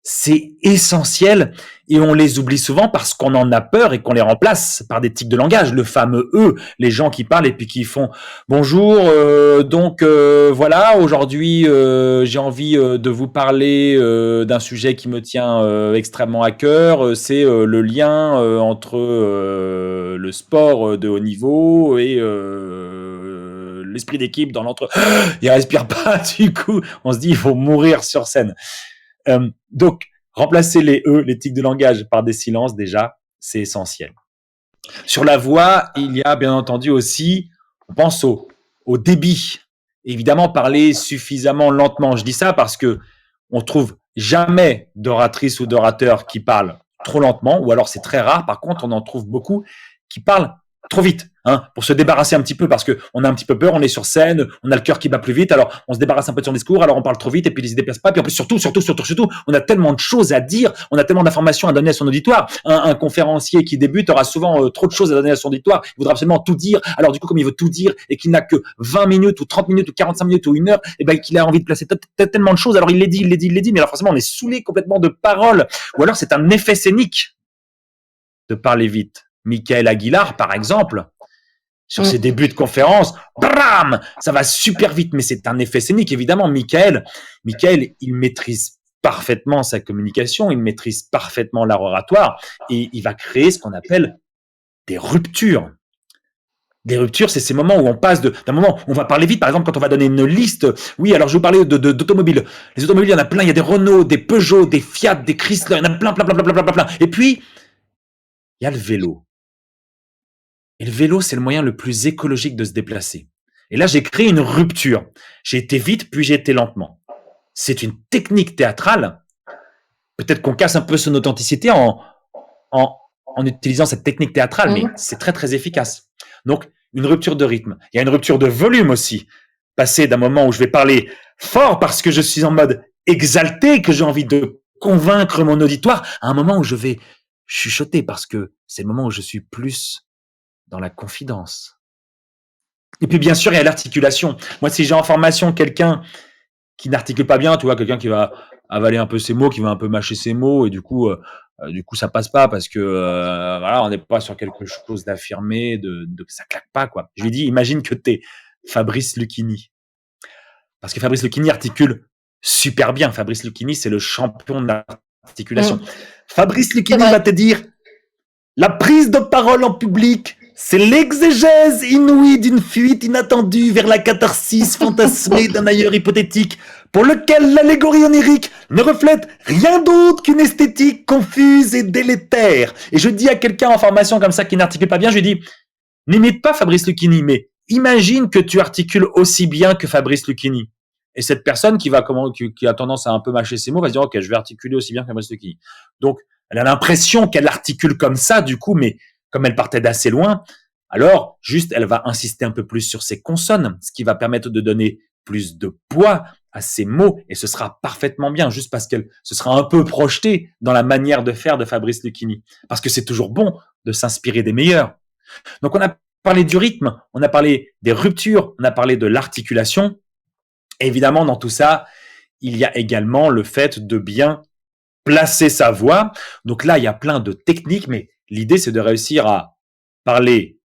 c'est essentiel et on les oublie souvent parce qu'on en a peur et qu'on les remplace par des tics de langage, le fameux eux, les gens qui parlent et puis qui font bonjour, voilà, aujourd'hui j'ai envie de vous parler d'un sujet qui me tient extrêmement à cœur, c'est le lien entre le sport de haut niveau et l'esprit d'équipe dans l'entre... Il respire pas, du coup, on se dit il faut mourir sur scène. Donc, remplacer les E, les tics de langage, par des silences, déjà, c'est essentiel. Sur la voix, il y a bien entendu aussi, on pense au débit. Évidemment, parler suffisamment lentement. Je dis ça parce que on trouve jamais d'oratrice ou d'orateur qui parle trop lentement, ou alors c'est très rare. Par contre, on en trouve beaucoup qui parlent trop vite, hein, pour se débarrasser un petit peu, parce que on a un petit peu peur, on est sur scène, on a le cœur qui bat plus vite, alors on se débarrasse un peu de son discours, alors on parle trop vite et puis il se déplace pas, puis en plus surtout, on a tellement de choses à dire, on a tellement d'informations à donner à son auditoire. Un conférencier qui débute aura souvent trop de choses à donner à son auditoire, il voudra absolument tout dire, alors du coup comme il veut tout dire et qu'il n'a que 20 minutes ou 30 minutes ou 45 minutes ou 1 heure, et ben qu'il a envie de placer tellement de choses, alors il les dit, mais alors forcément on est saoulé complètement de paroles, ou alors c'est un effet scénique de parler vite. Michael Aguilar, par exemple, sur ses débuts de conférence, bram, ça va super vite, mais c'est un effet scénique, évidemment. Michael, il maîtrise parfaitement sa communication, il maîtrise parfaitement l'art oratoire, et il va créer ce qu'on appelle des ruptures. Des ruptures, c'est ces moments où on passe d'un moment où on va parler vite, par exemple, quand on va donner une liste. Oui, alors je vais vous parler d'automobiles. Les automobiles, il y en a plein, il y a des Renault, des Peugeot, des Fiat, des Chrysler, il y en a plein. Et puis, il y a le vélo. Et le vélo, c'est le moyen le plus écologique de se déplacer. Et là, j'ai créé une rupture. J'ai été vite, puis j'ai été lentement. C'est une technique théâtrale. Peut-être qu'on casse un peu son authenticité en utilisant cette technique théâtrale, mais c'est très, très efficace. Donc, une rupture de rythme. Il y a une rupture de volume aussi. Passer d'un moment où je vais parler fort parce que je suis en mode exalté, que j'ai envie de convaincre mon auditoire, à un moment où je vais chuchoter parce que c'est le moment où je suis plus dans la confidence. Et puis, bien sûr, il y a l'articulation. Moi, si j'ai en formation quelqu'un qui n'articule pas bien, tu vois, quelqu'un qui va avaler un peu ses mots, qui va un peu mâcher ses mots, et du coup, ça passe pas parce que, voilà, on n'est pas sur quelque chose d'affirmé, ça claque pas, quoi. Je lui dis, imagine que t'es Fabrice Lucchini. Parce que Fabrice Lucchini articule super bien. Fabrice Lucchini, c'est le champion de l'articulation. Mmh. Fabrice C'est Lucchini vrai. va te dire, la prise de parole en public, c'est l'exégèse inouïe d'une fuite inattendue vers la catharsis fantasmée d'un ailleurs hypothétique, pour lequel l'allégorie onirique ne reflète rien d'autre qu'une esthétique confuse et délétère. Et je dis à quelqu'un en formation comme ça qui n'articule pas bien, je lui dis, n'imite pas Fabrice Lucchini, mais imagine que tu articules aussi bien que Fabrice Lucchini. Et cette personne qui a tendance à un peu mâcher ses mots va se dire, ok, je vais articuler aussi bien que Fabrice Lucchini. Donc, elle a l'impression qu'elle articule comme ça, du coup, mais comme elle partait d'assez loin, alors, juste, elle va insister un peu plus sur ses consonnes, ce qui va permettre de donner plus de poids à ses mots, et ce sera parfaitement bien, juste parce qu'elle se sera un peu projetée dans la manière de faire de Fabrice Lucchini. Parce que c'est toujours bon de s'inspirer des meilleurs. Donc, on a parlé du rythme, on a parlé des ruptures, on a parlé de l'articulation. Évidemment, dans tout ça, il y a également le fait de bien placer sa voix. Donc là, il y a plein de techniques, mais l'idée, c'est de réussir à parler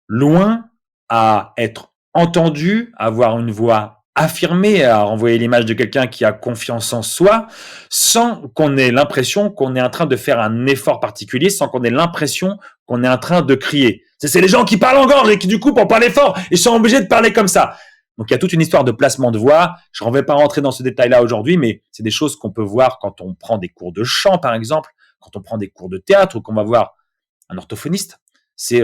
loin, à être entendu, à avoir une voix affirmée, à renvoyer l'image de quelqu'un qui a confiance en soi, sans qu'on ait l'impression qu'on est en train de faire un effort particulier, sans qu'on ait l'impression qu'on est en train de crier. C'est les gens qui parlent en gorge et qui, du coup, pour parler fort, ils sont obligés de parler comme ça. Donc, il y a toute une histoire de placement de voix. Je ne vais pas rentrer dans ce détail-là aujourd'hui, mais c'est des choses qu'on peut voir quand on prend des cours de chant, par exemple, quand on prend des cours de théâtre ou qu'on va voir un orthophoniste. C'est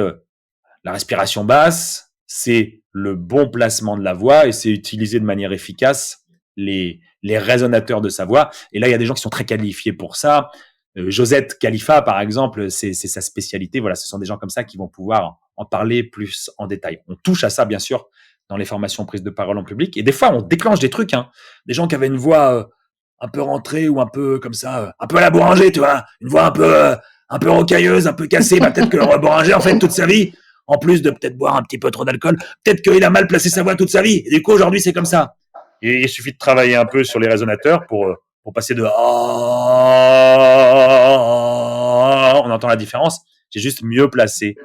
la respiration basse, c'est le bon placement de la voix et c'est utiliser de manière efficace les résonateurs de sa voix. Et là, il y a des gens qui sont très qualifiés pour ça. Josette Khalifa, par exemple, c'est sa spécialité. Voilà, ce sont des gens comme ça qui vont pouvoir en parler plus en détail. On touche à ça, bien sûr, dans les formations prises de parole en public. Et des fois, on déclenche des trucs. Hein. Des gens qui avaient une voix un peu rentrée ou un peu comme ça, un peu à la Bouranger, tu vois, une voix un peu rocailleuse, un peu cassée. Bah, peut-être que le Bouranger, en fait, toute sa vie, en plus de peut-être boire un petit peu trop d'alcool, peut-être qu'il a mal placé sa voix toute sa vie. Et du coup, aujourd'hui, c'est comme ça. Et il suffit de travailler un peu sur les résonateurs pour passer de on entend la différence. J'ai juste mieux placé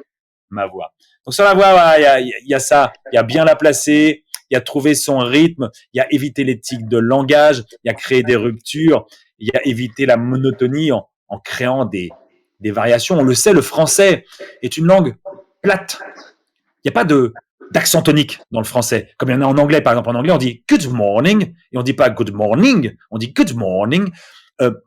ma voix. Donc sur la voix, il y a ça. Il y a bien la placer, il y a trouver son rythme, il y a éviter les tics de langage, il y a créer des ruptures, il y a éviter la monotonie en créant des variations. On le sait, le français est une langue plate. Il n'y a pas d'accent tonique dans le français. Comme il y en a en anglais, par exemple, en anglais, on dit good morning et on dit pas good morning, on dit good morning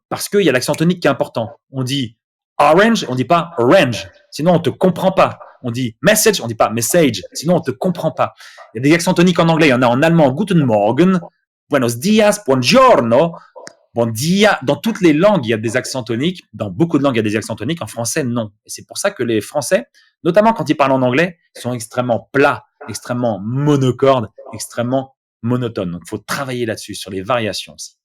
parce qu'il y a l'accent tonique qui est important. On dit orange, on dit pas orange, sinon on te comprend pas. On dit message, on dit pas message, sinon on te comprend pas. Il y a des accents toniques en anglais, il y en a en allemand, guten Morgen, buenos dias, buongiorno, bon dia. Dans toutes les langues, il y a des accents toniques. Dans beaucoup de langues, il y a des accents toniques. En français, non. Et c'est pour ça que les Français, notamment quand ils parlent en anglais, sont extrêmement plats, extrêmement monocordes, extrêmement monotones. Donc, il faut travailler là-dessus, sur les variations aussi.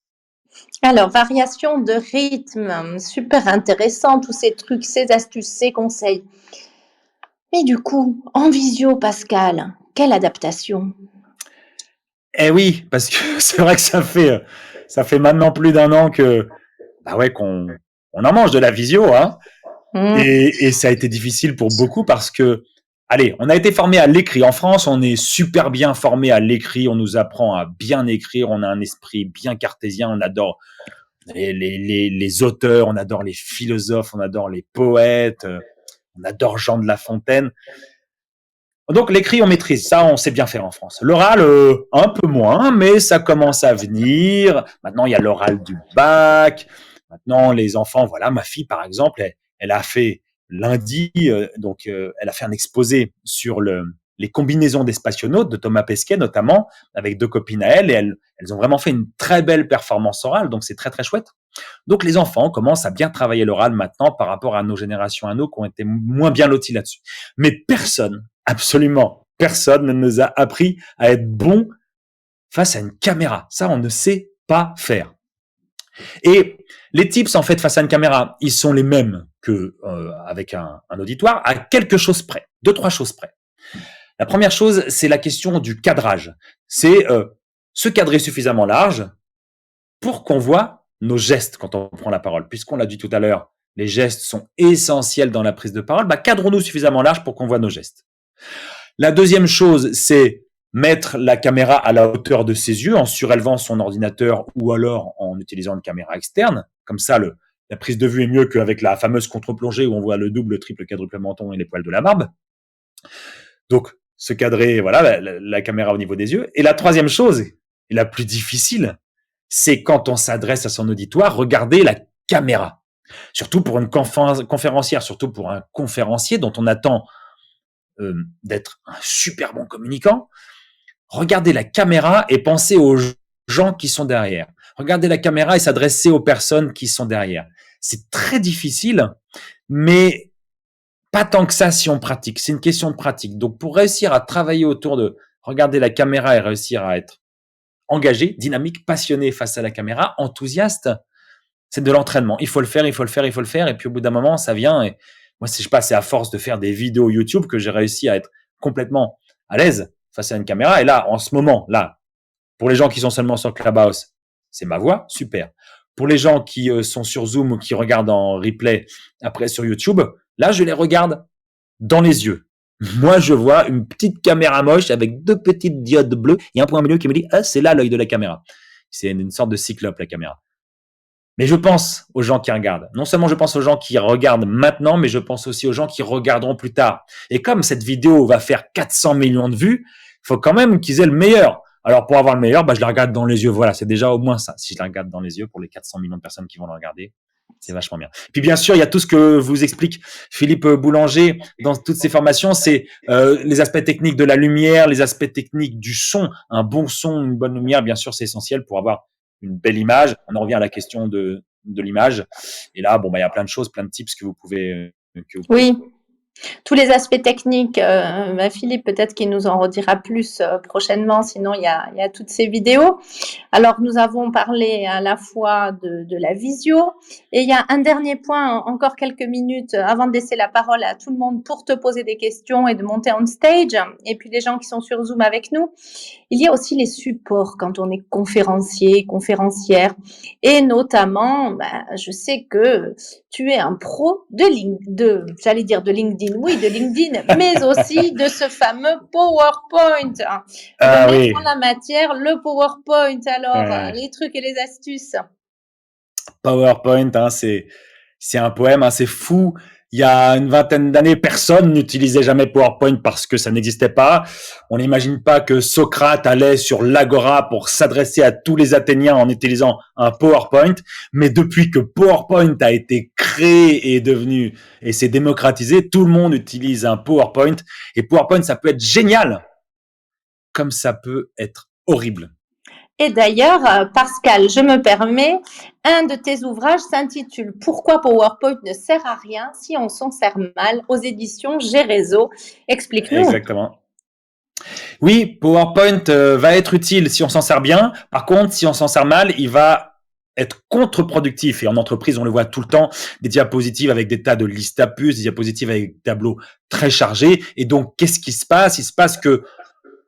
Alors, variation de rythme, super intéressant, tous ces trucs, ces astuces, ces conseils. Mais du coup, en visio, Pascal, quelle adaptation? Eh oui, parce que c'est vrai que ça fait maintenant plus d'un an que, bah ouais, on en mange de la visio, hein. Et ça a été difficile pour beaucoup parce que, allez, on a été formé à l'écrit. En France, on est super bien formé à l'écrit. On nous apprend à bien écrire. On a un esprit bien cartésien. On adore les auteurs. On adore les philosophes. On adore les poètes. On adore Jean de La Fontaine. Donc l'écrit, on maîtrise. Ça, on sait bien faire en France. L'oral, un peu moins, mais ça commence à venir. Maintenant, il y a l'oral du bac. Maintenant, les enfants, voilà, ma fille, par exemple, elle a fait lundi, elle a fait un exposé sur les combinaisons des spationautes de Thomas Pesquet, notamment, avec deux copines à elle, et elles ont vraiment fait une très belle performance orale, donc c'est très, très chouette. Donc les enfants commencent à bien travailler l'oral maintenant par rapport à nos générations à nous qui ont été moins bien lotis là-dessus. Mais personne, absolument personne ne nous a appris à être bon face à une caméra. Ça, on ne sait pas faire. Et les tips, en fait, face à une caméra, ils sont les mêmes que avec un auditoire, à quelque chose près, deux, trois choses près. La première chose, c'est la question du cadrage. C'est se cadrer suffisamment large pour qu'on voit nos gestes quand on prend la parole. Puisqu'on l'a dit tout à l'heure, les gestes sont essentiels dans la prise de parole, bah, cadrons-nous suffisamment large pour qu'on voit nos gestes. La deuxième chose, c'est mettre la caméra à la hauteur de ses yeux en surélevant son ordinateur ou alors en utilisant une caméra externe. Comme ça, la prise de vue est mieux qu'avec la fameuse contre-plongée où on voit le double, triple, quadruple menton et les poils de la barbe. Donc, se cadrer, voilà, la caméra au niveau des yeux. Et la troisième chose, et la plus difficile, c'est quand on s'adresse à son auditoire, regarder la caméra. Surtout pour une conférencière, surtout pour un conférencier dont on attend d'être un super bon communicant. Regardez la caméra et pensez aux gens qui sont derrière. Regardez la caméra et s'adresser aux personnes qui sont derrière. C'est très difficile, mais pas tant que ça si on pratique. C'est une question de pratique. Donc, pour réussir à travailler autour de regarder la caméra et réussir à être engagé, dynamique, passionné face à la caméra, enthousiaste, c'est de l'entraînement. Il faut le faire, il faut le faire, il faut le faire. Et puis, au bout d'un moment, ça vient. Et moi, je sais pas, c'est à force de faire des vidéos YouTube que j'ai réussi à être complètement à l'aise face à une caméra. Et là, en ce moment, là, pour les gens qui sont seulement sur Clubhouse, c'est ma voix, super. Pour les gens qui sont sur Zoom ou qui regardent en replay après sur YouTube, là, je les regarde dans les yeux. Moi, je vois une petite caméra moche avec deux petites diodes bleues et un point milieu qui me dit « Ah, c'est là l'œil de la caméra ». C'est une sorte de cyclope, la caméra. Mais je pense aux gens qui regardent. Non seulement je pense aux gens qui regardent maintenant, mais je pense aussi aux gens qui regarderont plus tard. Et comme cette vidéo va faire 400 millions de vues, il faut quand même qu'ils aient le meilleur. Alors, pour avoir le meilleur, je la regarde dans les yeux. Voilà, c'est déjà au moins ça. Si je la regarde dans les yeux pour les 400 millions de personnes qui vont la regarder, c'est vachement bien. Puis bien sûr, il y a tout ce que vous explique Philippe Boulanger dans toutes ces formations, c'est les aspects techniques de la lumière, les aspects techniques du son. Un bon son, une bonne lumière, bien sûr, c'est essentiel pour avoir une belle image. On en revient à la question de l'image. Et là, il y a plein de choses, plein de tips que vous pouvez. Oui. Tous les aspects techniques, Philippe, peut-être qu'il nous en redira plus prochainement, sinon il y a toutes ces vidéos. Alors, nous avons parlé à la fois de la visio et il y a un dernier point, encore quelques minutes avant de laisser la parole à tout le monde pour te poser des questions et de monter on stage. Et puis les gens qui sont sur Zoom avec nous, il y a aussi les supports quand on est conférencier, conférencière. Et notamment, je sais que tu es un pro de LinkedIn, oui, de LinkedIn, mais aussi de ce fameux PowerPoint. Oui. En la matière, le PowerPoint, alors, les trucs et les astuces. PowerPoint, c'est un poème, c'est fou. Il y a une vingtaine d'années, personne n'utilisait jamais PowerPoint parce que ça n'existait pas. On n'imagine pas que Socrate allait sur l'Agora pour s'adresser à tous les Athéniens en utilisant un PowerPoint. Mais depuis que PowerPoint a été créé et s'est démocratisé, tout le monde utilise un PowerPoint. Et PowerPoint, ça peut être génial, comme ça peut être horrible. Et d'ailleurs, Pascal, je me permets, un de tes ouvrages s'intitule « Pourquoi PowerPoint ne sert à rien si on s'en sert mal » aux éditions G-Réseau. Explique-nous. Exactement. Oui, PowerPoint va être utile si on s'en sert bien. Par contre, si on s'en sert mal, il va être contre-productif. Et en entreprise, on le voit tout le temps, des diapositives avec des tas de listes à puces, des diapositives avec des tableaux très chargés. Et donc, qu'est-ce qui se passe? Il se passe que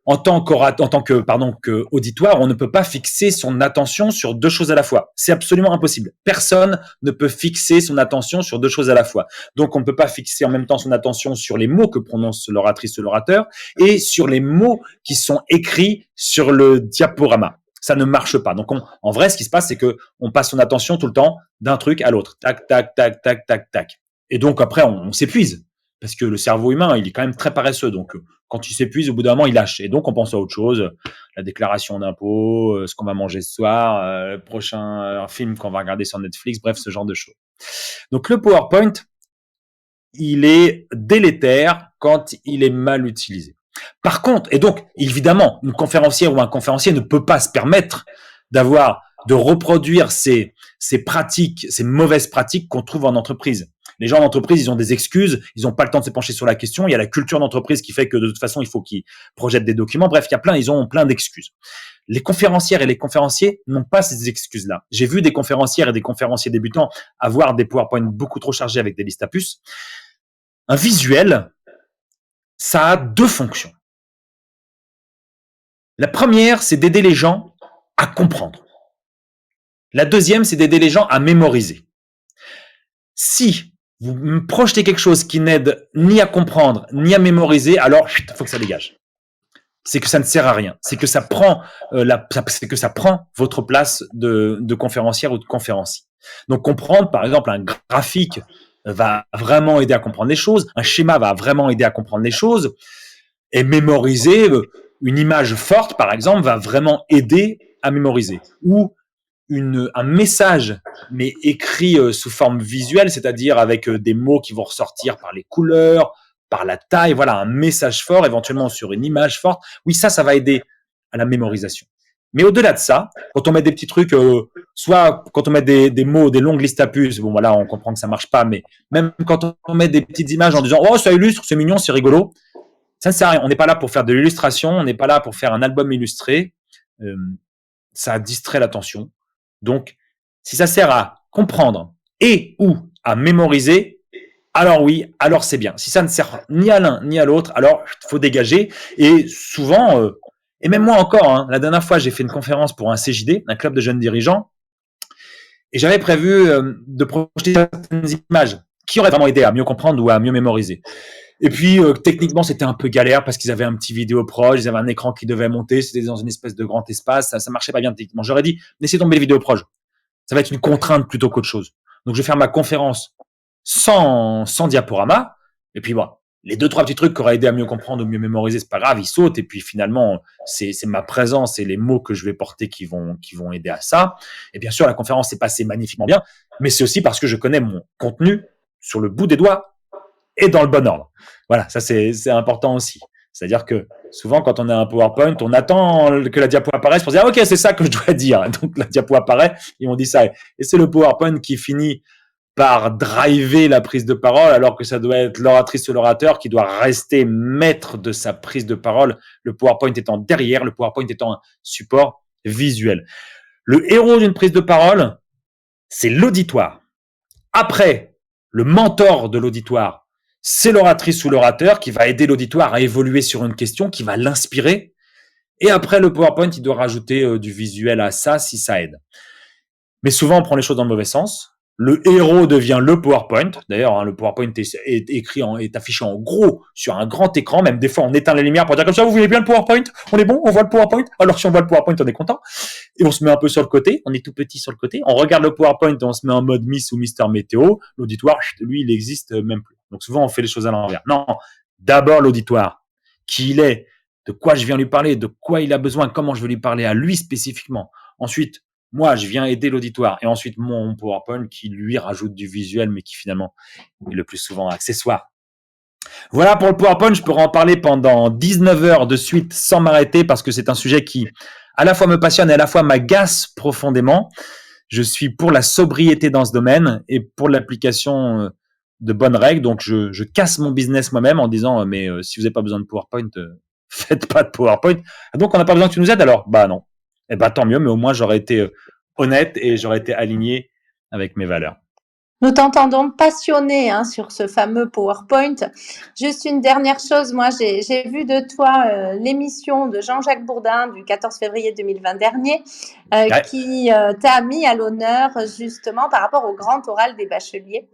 en tant qu'auditoire, on ne peut pas fixer son attention sur deux choses à la fois. C'est absolument impossible. Personne ne peut fixer son attention sur deux choses à la fois. Donc, on ne peut pas fixer en même temps son attention sur les mots que prononce l'oratrice ou l'orateur et sur les mots qui sont écrits sur le diaporama. Ça ne marche pas. Donc, en vrai, ce qui se passe, c'est que on passe son attention tout le temps d'un truc à l'autre. Tac, tac, tac, tac, tac, tac. Et donc, après, on s'épuise. Parce que le cerveau humain, il est quand même très paresseux. Donc, quand il s'épuise, au bout d'un moment, il lâche. Et donc, on pense à autre chose. La déclaration d'impôt, ce qu'on va manger ce soir, le prochain film qu'on va regarder sur Netflix, bref, ce genre de choses. Donc, le PowerPoint, il est délétère quand il est mal utilisé. Par contre, et donc, évidemment, une conférencière ou un conférencier ne peut pas se permettre de reproduire ces pratiques, ces mauvaises pratiques qu'on trouve en entreprise. Les gens d'entreprise, ils ont des excuses, ils n'ont pas le temps de se pencher sur la question. Il y a la culture d'entreprise qui fait que de toute façon, il faut qu'ils projettent des documents. Bref, ils ont plein d'excuses. Les conférencières et les conférenciers n'ont pas ces excuses-là. J'ai vu des conférencières et des conférenciers débutants avoir des PowerPoint beaucoup trop chargés avec des listes à puces. Un visuel, ça a deux fonctions. La première, c'est d'aider les gens à comprendre. La deuxième, c'est d'aider les gens à mémoriser. Si vous me projetez quelque chose qui n'aide ni à comprendre, ni à mémoriser, alors il faut que ça dégage. c'est que ça ne sert à rien. C'est que ça prend c'est que ça prend votre place de conférencière ou de conférencier. Donc comprendre, par exemple, un graphique va vraiment aider à comprendre les choses, un schéma va vraiment aider à comprendre les choses, et mémoriser une image forte, par exemple, va vraiment aider à mémoriser. Ou un message, mais écrit sous forme visuelle, c'est-à-dire avec des mots qui vont ressortir par les couleurs, par la taille, voilà, un message fort, éventuellement sur une image forte. Oui, ça va aider à la mémorisation. Mais au-delà de ça, quand on met des petits trucs, soit quand on met des mots, des longues listes à puces, bon voilà, on comprend que ça marche pas, mais même quand on met des petites images en disant oh ça illustre, c'est mignon, c'est rigolo, ça ne sert à rien. On n'est pas là pour faire de l'illustration, on n'est pas là pour faire un album illustré. Euh, ça distrait l'attention. Donc, si ça sert à comprendre et ou à mémoriser, alors oui, alors c'est bien. Si ça ne sert ni à l'un ni à l'autre, alors il faut dégager. Et souvent, et même moi encore, hein, la dernière fois, j'ai fait une conférence pour un CJD, un club de jeunes dirigeants, et j'avais prévu de projeter certaines images qui auraient vraiment aidé à mieux comprendre ou à mieux mémoriser. Et puis, techniquement, c'était un peu galère parce qu'ils avaient un petit vidéo proche, ils avaient un écran qui devait monter, c'était dans une espèce de grand espace, ça marchait pas bien techniquement. J'aurais dit, laissez tomber les vidéos proches. Ça va être une contrainte plutôt qu'autre chose. Donc, je vais faire ma conférence sans diaporama. Et puis, voilà. Les 2-3 petits trucs qui auraient aidé à mieux comprendre ou mieux mémoriser, c'est pas grave, ils sautent. Et puis, finalement, c'est ma présence et les mots que je vais porter qui vont aider à ça. Et bien sûr, la conférence s'est passée magnifiquement bien, mais c'est aussi parce que je connais mon contenu sur le bout des doigts et dans le bon ordre. Voilà, ça c'est important aussi. C'est-à-dire que souvent, quand on a un PowerPoint, on attend que la diapo apparaisse pour dire ok, c'est ça que je dois dire. Donc la diapo apparaît et on dit ça. Et c'est le PowerPoint qui finit par driver la prise de parole, alors que ça doit être l'oratrice ou l'orateur qui doit rester maître de sa prise de parole, le PowerPoint étant derrière, le PowerPoint étant un support visuel. Le héros d'une prise de parole, c'est l'auditoire. Après, le mentor de l'auditoire, c'est l'oratrice ou l'orateur qui va aider l'auditoire à évoluer sur une question, qui va l'inspirer. Et après, le PowerPoint, il doit rajouter du visuel à ça si ça aide. Mais souvent, on prend les choses dans le mauvais sens. Le héros devient le PowerPoint. D'ailleurs, hein, le PowerPoint est affiché en gros sur un grand écran. Même des fois, on éteint les lumières pour dire comme ça, vous voyez bien le PowerPoint? On est bon? On voit le PowerPoint? Alors, si on voit le PowerPoint, on est content. Et on se met un peu sur le côté. On est tout petit sur le côté. On regarde le PowerPoint et on se met en mode Miss ou Mister Météo. L'auditoire, lui, il existe même plus. Donc, souvent, on fait les choses à l'envers. Non. D'abord, l'auditoire. Qui il est? De quoi je viens lui parler? De quoi il a besoin? Comment je veux lui parler à lui spécifiquement? Ensuite, moi, je viens aider l'auditoire. Et ensuite, mon PowerPoint qui, lui, rajoute du visuel, mais qui, finalement, est le plus souvent accessoire. Voilà pour le PowerPoint. Je pourrais en parler pendant 19 heures de suite sans m'arrêter parce que c'est un sujet qui, à la fois me passionne et à la fois m'agace profondément. Je suis pour la sobriété dans ce domaine et pour l'application de bonnes règles. Donc, je casse mon business moi-même en disant, mais si vous n'avez pas besoin de PowerPoint, faites pas de PowerPoint. Donc, on n'a pas besoin que tu nous aides alors? Bah non. Eh ben, tant mieux, mais au moins, j'aurais été honnête et j'aurais été aligné avec mes valeurs. Nous t'entendons passionné sur ce fameux PowerPoint. Juste une dernière chose, moi j'ai vu de toi l'émission de Jean-Jacques Bourdin du 14 février 2020 dernier qui t'a mis à l'honneur justement par rapport au grand oral des bacheliers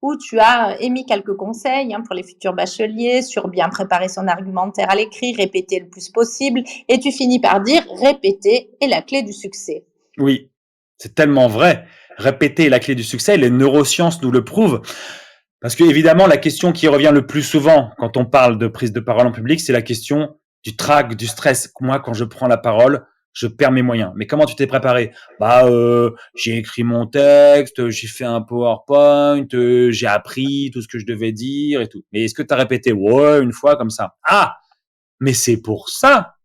où tu as émis quelques conseils pour les futurs bacheliers sur bien préparer son argumentaire à l'écrit, répéter le plus possible et tu finis par dire répéter est la clé du succès. Oui, c'est tellement vrai. Répéter est la clé du succès. Les neurosciences nous le prouvent. Parce que, évidemment, la question qui revient le plus souvent quand on parle de prise de parole en public, c'est la question du trac, du stress. Moi, quand je prends la parole, je perds mes moyens. Mais comment tu t'es préparé? J'ai écrit mon texte, j'ai fait un PowerPoint, j'ai appris tout ce que je devais dire et tout. Mais est-ce que tu as répété? Ouais, une fois comme ça. Ah, mais c'est pour ça.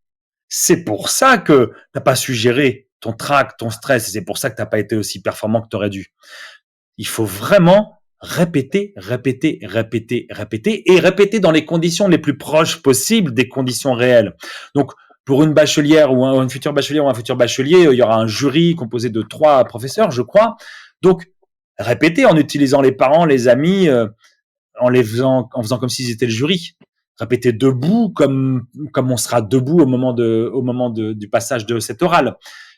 C'est pour ça que t'as pas su gérer ton trac, ton stress. C'est pour ça que t'as pas été aussi performant que t'aurais dû. Il faut vraiment répéter, répéter, répéter, répéter et répéter dans les conditions les plus proches possibles des conditions réelles. Donc, pour une bachelière ou une future bachelière ou un futur bachelier, il y aura un jury composé de 3 professeurs, je crois. Donc, répéter en utilisant les parents, les amis, en faisant comme s'ils étaient le jury. Répéter debout comme on sera debout au moment du passage de cet oral.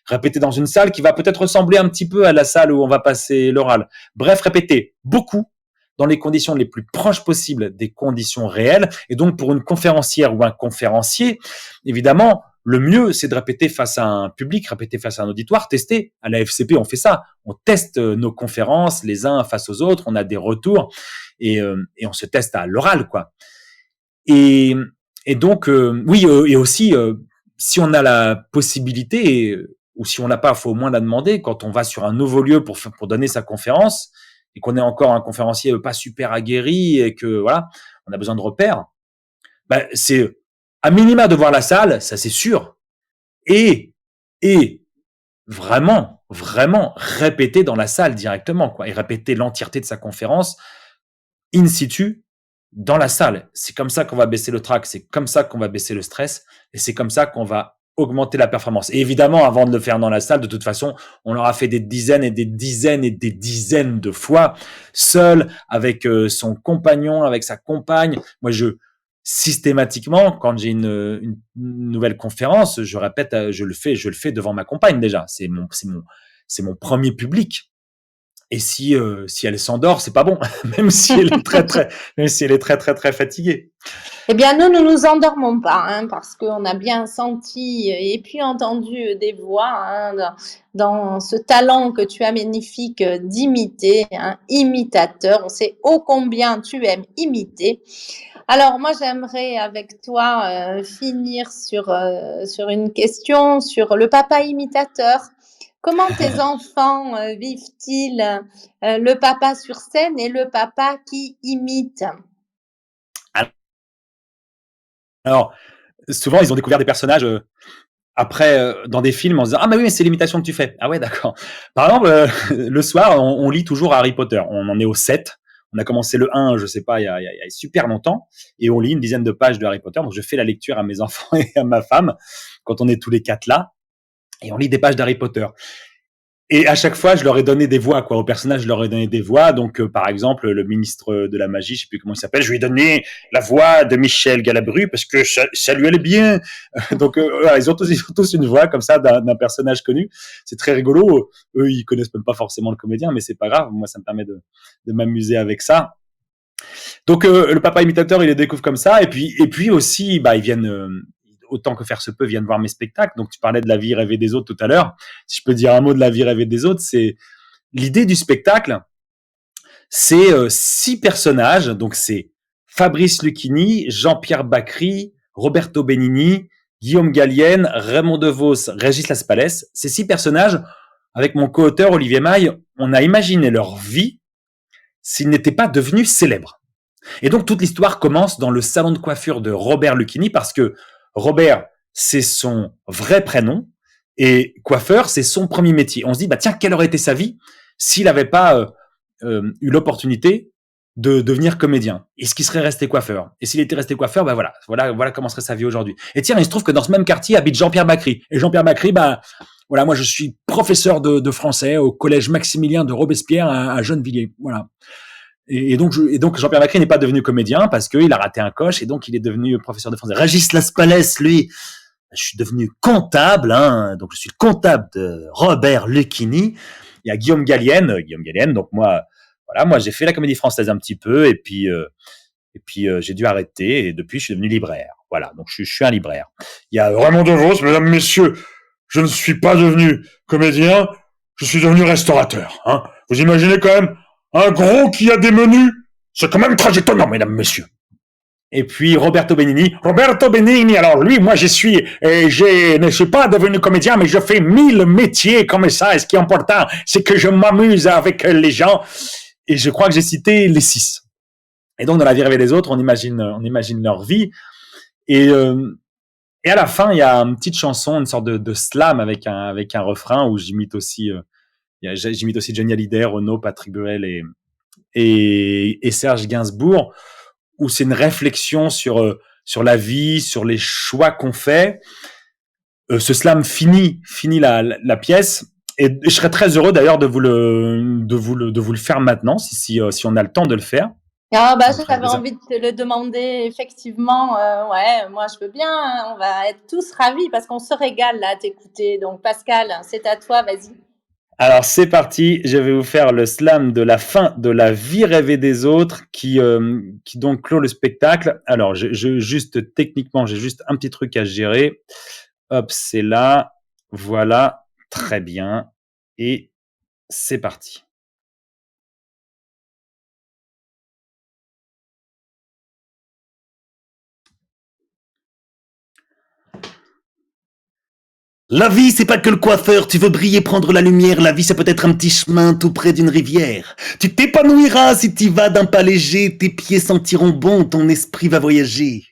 Répéter dans une salle qui va peut-être ressembler un petit peu à la salle où on va passer l'oral. Bref, répéter beaucoup dans les conditions les plus proches possibles des conditions réelles. Et donc, pour une conférencière ou un conférencier, évidemment, le mieux, c'est de répéter face à un public, répéter face à un auditoire, tester. À la FCP, on fait ça. On teste nos conférences les uns face aux autres, on a des retours et on se teste à l'oral, quoi. Et, et donc, oui, et aussi, si on a la possibilité, ou si on n'a pas, il faut au moins la demander, quand on va sur un nouveau lieu pour donner sa conférence, et qu'on est encore un conférencier pas super aguerri, et que voilà, on a besoin de repères, bah, c'est à minima de voir la salle, ça c'est sûr, et, et vraiment, vraiment répéter dans la salle directement, quoi, et répéter l'entièreté de sa conférence in situ dans la salle. C'est comme ça qu'on va baisser le trac, c'est comme ça qu'on va baisser le stress, et c'est comme ça qu'on va augmenter la performance. Et évidemment, avant de le faire dans la salle, de toute façon, on l'aura fait des dizaines et des dizaines et des dizaines de fois, seul, avec son compagnon, avec sa compagne. Moi, systématiquement, quand j'ai une nouvelle conférence, je répète, je le fais devant ma compagne déjà. C'est mon premier public. Et si elle s'endort, c'est pas bon, même si elle est même si elle est très fatiguée. Eh bien, nous ne nous endormons pas, hein, parce qu'on a bien senti et puis entendu des voix, hein, dans ce talent que tu as magnifique d'imiter, hein, imitateur. On sait ô combien tu aimes imiter. Alors, moi, j'aimerais avec toi finir sur une question sur le papa imitateur. Comment tes enfants vivent-ils le papa sur scène et le papa qui imite? Alors, souvent, ils ont découvert des personnages après dans des films en se disant ah bah oui mais c'est l'imitation que tu fais. Ah ouais d'accord. Par exemple le soir on lit toujours Harry Potter. On en est au 7. On a commencé le 1, je sais pas, il y a super longtemps, et on lit une dizaine de pages de Harry Potter. Donc je fais la lecture à mes enfants et à ma femme quand on est tous les quatre là, et on lit des pages d'Harry Potter. Et à chaque fois, je leur ai donné des voix, quoi. Aux personnages, je leur ai donné des voix. Donc, par exemple, le ministre de la magie, je sais plus comment il s'appelle, je lui ai donné la voix de Michel Galabru parce que ça lui allait bien. Donc, voilà, ils ont tous une voix comme ça d'un personnage connu. C'est très rigolo. Eux, ils connaissent même pas forcément le comédien, mais c'est pas grave. Moi, ça me permet de m'amuser avec ça. Donc, le papa imitateur, il les découvre comme ça. Et puis aussi, bah, ils viennent, autant que faire se peut, viennent voir mes spectacles. Donc, tu parlais de la vie rêvée des autres tout à l'heure. Si je peux dire un mot de la vie rêvée des autres, c'est l'idée du spectacle. C'est 6 personnages. Donc, c'est Fabrice Lucchini, Jean-Pierre Bacry, Roberto Benigni, Guillaume Gallienne, Raymond DeVos, Régis Laspalès. Ces 6 personnages, avec mon co-auteur Olivier Maille, on a imaginé leur vie s'ils n'étaient pas devenus célèbres. Et donc, toute l'histoire commence dans le salon de coiffure de Robert Lucchini parce que Robert, c'est son vrai prénom et coiffeur, c'est son premier métier. On se dit, bah tiens, quelle aurait été sa vie s'il n'avait pas eu l'opportunité de devenir comédien? Est-ce qu'il serait resté coiffeur? Et s'il était resté coiffeur, bah voilà comment serait sa vie aujourd'hui. Et tiens, il se trouve que dans ce même quartier habite Jean-Pierre Bacry. Et Jean-Pierre Bacry, bah voilà, moi je suis professeur de français au collège Maximilien de Robespierre à Gennevilliers. Voilà. Et donc Jean-Pierre Bacry n'est pas devenu comédien parce qu'il a raté un coche et donc il est devenu professeur de français. Régis Laspalès, lui, je suis devenu comptable, hein, donc je suis le comptable de Robert Lucchini. Il y a Guillaume Gallienne, donc moi, voilà, moi j'ai fait la comédie française un petit peu et puis j'ai dû arrêter et depuis je suis devenu libraire. Voilà, donc je suis un libraire. Il y a Raymond DeVos, mesdames, messieurs, je ne suis pas devenu comédien, je suis devenu restaurateur. Hein. Vous imaginez quand même un gros qui a des menus, c'est quand même très étonnant, mesdames, messieurs. Et puis Roberto Benigni. Roberto Benigni, alors lui, moi je ne suis pas devenu comédien, mais je fais 1000 métiers comme ça. Et ce qui est important, c'est que je m'amuse avec les gens. Et je crois que j'ai cité les 6. Et donc dans la vie rêvée des autres, on imagine leur vie. Et à la fin, il y a une petite chanson, une sorte de slam avec un refrain où j'imite aussi Johnny Hallyday, Renaud, Patrick Bruel et Serge Gainsbourg, où c'est une réflexion sur la vie, sur les choix qu'on fait. Ce slam finit la pièce. Et je serais très heureux d'ailleurs de vous le faire maintenant, si on a le temps de le faire. Ah bah j'avais envie de te le demander, effectivement. Ouais, moi je veux bien, hein, on va être tous ravis parce qu'on se régale là à t'écouter. Donc Pascal, c'est à toi, vas-y. Alors c'est parti, je vais vous faire le slam de la fin de La vie rêvée des autres qui donc clôt le spectacle. Alors juste techniquement, j'ai juste un petit truc à gérer. Hop, c'est là. Voilà, très bien. Et c'est parti. La vie, c'est pas que le coiffeur, tu veux briller, prendre la lumière, la vie, c'est peut-être un petit chemin tout près d'une rivière. Tu t'épanouiras si tu vas d'un pas léger, tes pieds sentiront bon, ton esprit va voyager.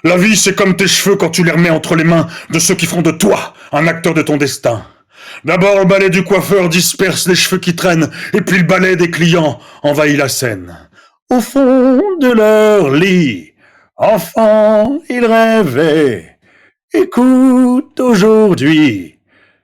La vie, c'est comme tes cheveux quand tu les remets entre les mains de ceux qui font de toi un acteur de ton destin. D'abord, le balai du coiffeur disperse les cheveux qui traînent, et puis le balai des clients envahit la scène. Au fond de leur lit, enfants, ils rêvaient. Écoute aujourd'hui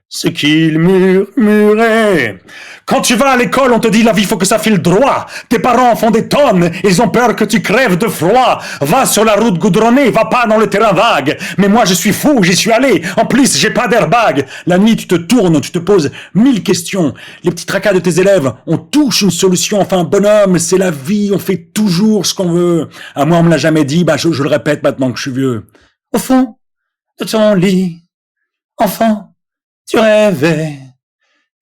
ce qu'ils murmuraient. Quand tu vas à l'école, on te dit la vie, faut que ça file droit. Tes parents en font des tonnes, ils ont peur que tu crèves de froid. Va sur la route goudronnée, va pas dans le terrain vague. Mais moi, je suis fou, j'y suis allé. En plus, j'ai pas d'airbag. La nuit, tu te tournes, tu te poses 1000 questions. Les petits tracas de tes élèves, on touche une solution. Enfin, bonhomme, c'est la vie, on fait toujours ce qu'on veut. À moi, on me l'a jamais dit, je le répète maintenant que je suis vieux. Au fond de ton lit, enfant, tu rêvais.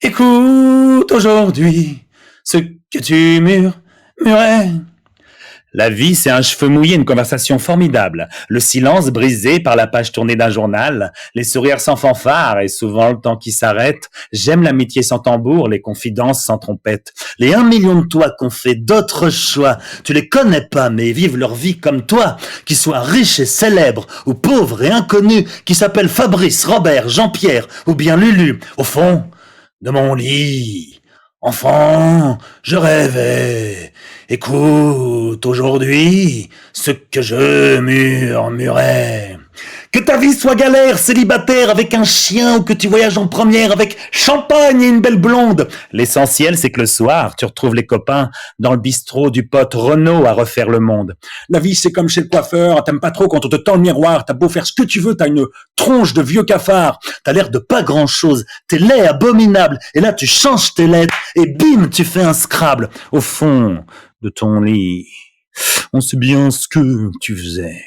Écoute aujourd'hui ce que tu murmurais. La vie, c'est un cheveu mouillé, une conversation formidable. Le silence brisé par la page tournée d'un journal. Les sourires sans fanfare et souvent le temps qui s'arrête. J'aime l'amitié sans tambour, les confidences sans trompette. Les 1 million de toi qu'on fait d'autres choix. Tu les connais pas, mais vivent leur vie comme toi. Qu'ils soient riches et célèbres, ou pauvres et inconnus. Qui s'appellent Fabrice, Robert, Jean-Pierre, ou bien Lulu. Au fond de mon lit, enfant, je rêvais. Écoute aujourd'hui ce que je murmurais. Que ta vie soit galère, célibataire, avec un chien, ou que tu voyages en première avec champagne et une belle blonde. L'essentiel, c'est que le soir, tu retrouves les copains dans le bistrot du pote Renaud à refaire le monde. La vie, c'est comme chez le coiffeur, t'aimes pas trop quand on te tend le miroir, t'as beau faire ce que tu veux, t'as une tronche de vieux cafard. T'as l'air de pas grand-chose, t'es laid, abominable, et là tu changes tes lettres, et bim, tu fais un Scrabble. Au fond de ton lit, on sait bien ce que tu faisais.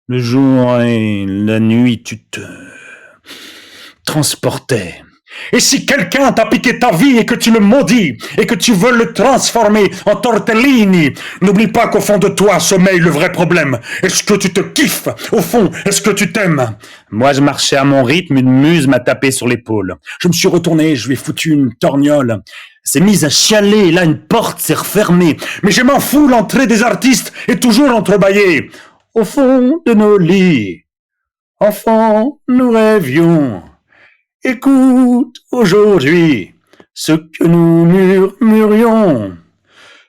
Le jour et la nuit, tu te transportais. Et si quelqu'un t'a piqué ta vie et que tu le maudis et que tu veux le transformer en tortellini, n'oublie pas qu'au fond de toi sommeille le vrai problème. Est-ce que tu te kiffes? Au fond, est-ce que tu t'aimes? Moi, je marchais à mon rythme, une muse m'a tapé sur l'épaule. Je me suis retourné, je lui ai foutu une torgnole. S'est mise à chialer, là une porte s'est refermée. Mais je m'en fous, l'entrée des artistes est toujours entrebâillée. Au fond de nos lits, enfants, nous rêvions. Écoute aujourd'hui ce que nous murmurions.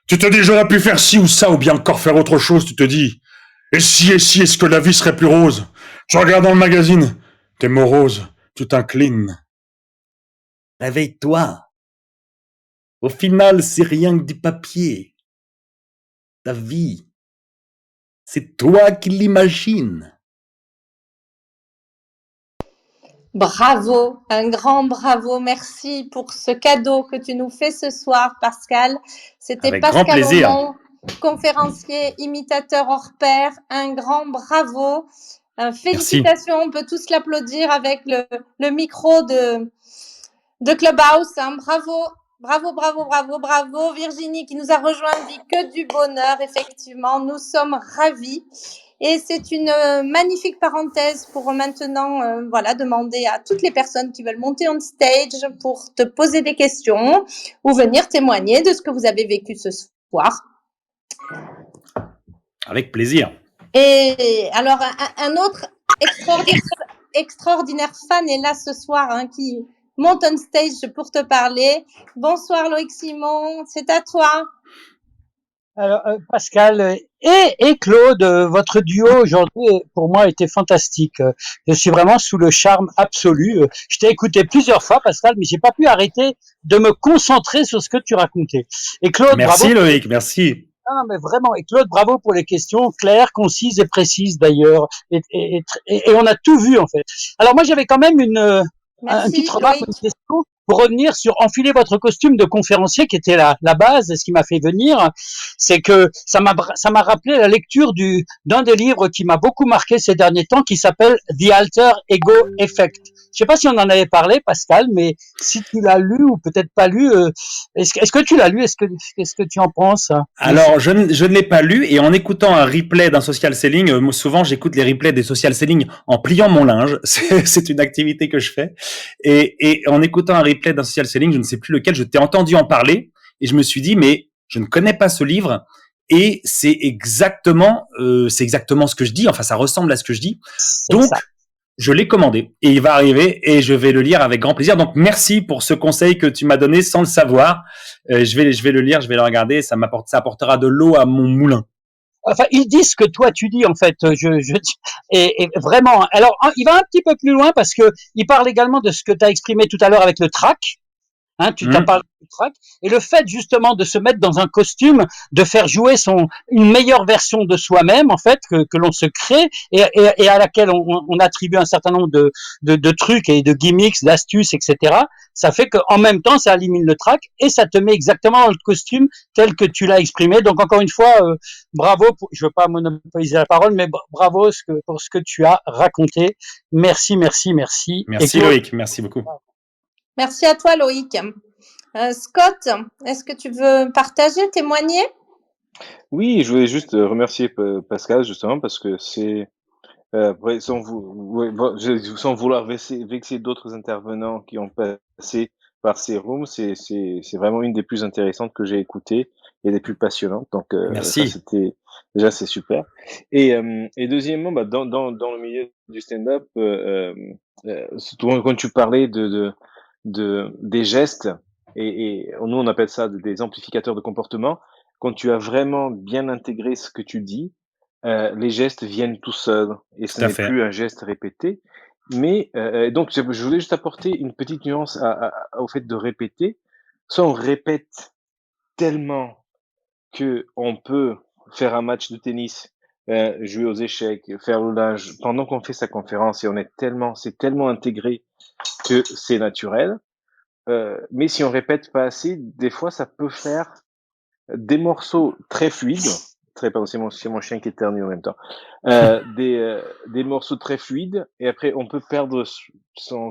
Tu te dis j'aurais pu faire ci ou ça ou bien encore faire autre chose, tu te dis. Et si, est-ce que la vie serait plus rose? Tu regardes dans le magazine, t'es morose, tu t'inclines. Réveille-toi. Au final, c'est rien que du papier. Ta vie, c'est toi qui l'imagines. Bravo, un grand bravo, merci pour ce cadeau que tu nous fais ce soir, Pascal. C'était Avec grand Pascal plaisir. Aumont, conférencier, imitateur hors pair. Un grand bravo. Félicitations, on peut tous l'applaudir avec le micro de Clubhouse. Hein. Bravo, bravo, bravo, bravo, bravo. Virginie qui nous a rejoint dit que du bonheur, effectivement. Nous sommes ravis. Et c'est une magnifique parenthèse pour maintenant demander à toutes les personnes qui veulent monter on stage pour te poser des questions ou venir témoigner de ce que vous avez vécu ce soir. Avec plaisir. Et alors, un autre extraordinaire fan est là ce soir qui monte on stage pour te parler. Bonsoir Loïc Simon, c'est à toi. Alors, Pascal et Claude, votre duo aujourd'hui, pour moi, était fantastique. Je suis vraiment sous le charme absolu. Je t'ai écouté plusieurs fois, Pascal, mais j'ai pas pu arrêter de me concentrer sur ce que tu racontais. Et Claude, merci bravo. Loïc, merci. Ah, mais vraiment. Et Claude, bravo pour les questions claires, concises et précises d'ailleurs. Et on a tout vu en fait. Alors moi, j'avais quand même une petite Merci remarque, Loïc. une question, pour revenir sur enfiler votre costume de conférencier, qui était la base, et ce qui m'a fait venir, c'est que ça m'a rappelé la lecture d'un des livres qui m'a beaucoup marqué ces derniers temps, qui s'appelle The Alter Ego Effect. Je sais pas si on en avait parlé, Pascal, mais si tu l'as lu ou peut-être pas lu, est-ce que tu l'as lu? Qu'est-ce que tu en penses? Alors, je ne l'ai pas lu et en écoutant un replay d'un social selling, moi, souvent j'écoute les replays des social selling en pliant mon linge. C'est une activité que je fais. Et en écoutant un replay d'un social selling, je ne sais plus lequel, je t'ai entendu en parler et je me suis dit, mais je ne connais pas ce livre et c'est exactement ce que je dis. Enfin, ça ressemble à ce que je dis. C'est Donc, ça. je l'ai commandé et il va arriver et je vais le lire avec grand plaisir. Donc, merci pour ce conseil que tu m'as donné sans le savoir. Je vais le lire, je vais le regarder. Ça apportera de l'eau à mon moulin. Enfin, ils disent ce que toi tu dis en fait. Et vraiment. Alors, il va un petit peu plus loin parce que il parle également de ce que tu as exprimé tout à l'heure avec le track. Hein, tu t'en parles du track. Et le fait justement de se mettre dans un costume, de faire jouer une meilleure version de soi-même en fait que l'on se crée et à laquelle on attribue un certain nombre de trucs et de gimmicks, d'astuces, etc. Ça fait qu'en même temps, ça élimine le track et ça te met exactement dans le costume tel que tu l'as exprimé. Donc encore une fois, bravo. Je veux pas monopoliser la parole, mais bravo pour ce que tu as raconté. Merci, merci, merci. Merci Loïc, merci beaucoup. Merci à toi Loïc. Scott, est-ce que tu veux partager, témoigner? Oui, je voulais juste remercier Pascal justement parce que c'est sans vouloir vexer d'autres intervenants qui ont passé par ces rooms, c'est vraiment une des plus intéressantes que j'ai écoutées et des plus passionnantes. Donc ça Merci. c'était déjà c'est super. Et deuxièmement, bah, dans le milieu du stand-up, surtout quand tu parlais des gestes et nous on appelle ça des amplificateurs de comportement. Quand tu as vraiment bien intégré ce que tu dis, les gestes viennent tout seuls et ce Tout à n'est fait. plus un geste répété. Mais donc je voulais juste apporter une petite nuance au fait de répéter. Soit on répète tellement que on peut faire un match de tennis, jouer aux échecs, faire le linge pendant qu'on fait sa conférence et c'est tellement intégré que c'est naturel. Mais si on répète pas assez, des fois ça peut faire des morceaux très fluides, très pardon, c'est mon chien qui éternue en même temps. Des morceaux très fluides et après on peut perdre son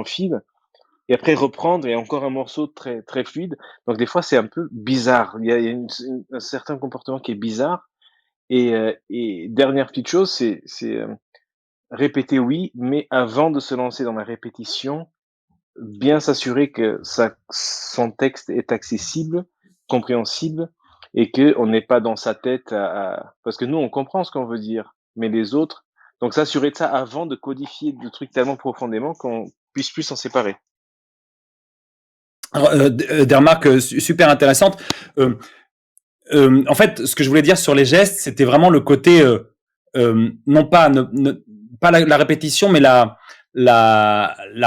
fil et après reprendre et encore un morceau très très fluide. Donc des fois c'est un peu bizarre. Il y a un certain comportement qui est bizarre et dernière petite chose, c'est répéter oui, mais avant de se lancer dans la répétition, bien s'assurer que son texte est accessible, compréhensible, et que on n'est pas dans sa tête parce que nous, on comprend ce qu'on veut dire, mais les autres, donc s'assurer de ça avant de codifier le truc tellement profondément qu'on puisse plus s'en séparer. Alors, des remarques super intéressantes. En fait, ce que je voulais dire sur les gestes, c'était vraiment le côté, non pas, pas la répétition, mais la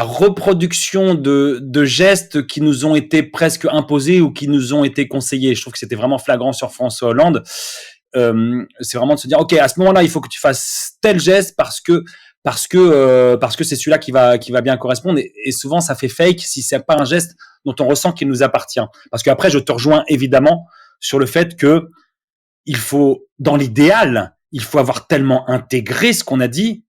reproduction de gestes qui nous ont été presque imposés ou qui nous ont été conseillés. Je trouve que c'était vraiment flagrant sur François Hollande. C'est vraiment de se dire, ok, à ce moment-là, il faut que tu fasses tel geste parce que c'est celui-là qui va bien correspondre. Et souvent, ça fait fake si c'est pas un geste dont on ressent qu'il nous appartient. Parce qu'après, je te rejoins évidemment sur le fait que il faut, dans l'idéal, il faut avoir tellement intégré ce qu'on a dit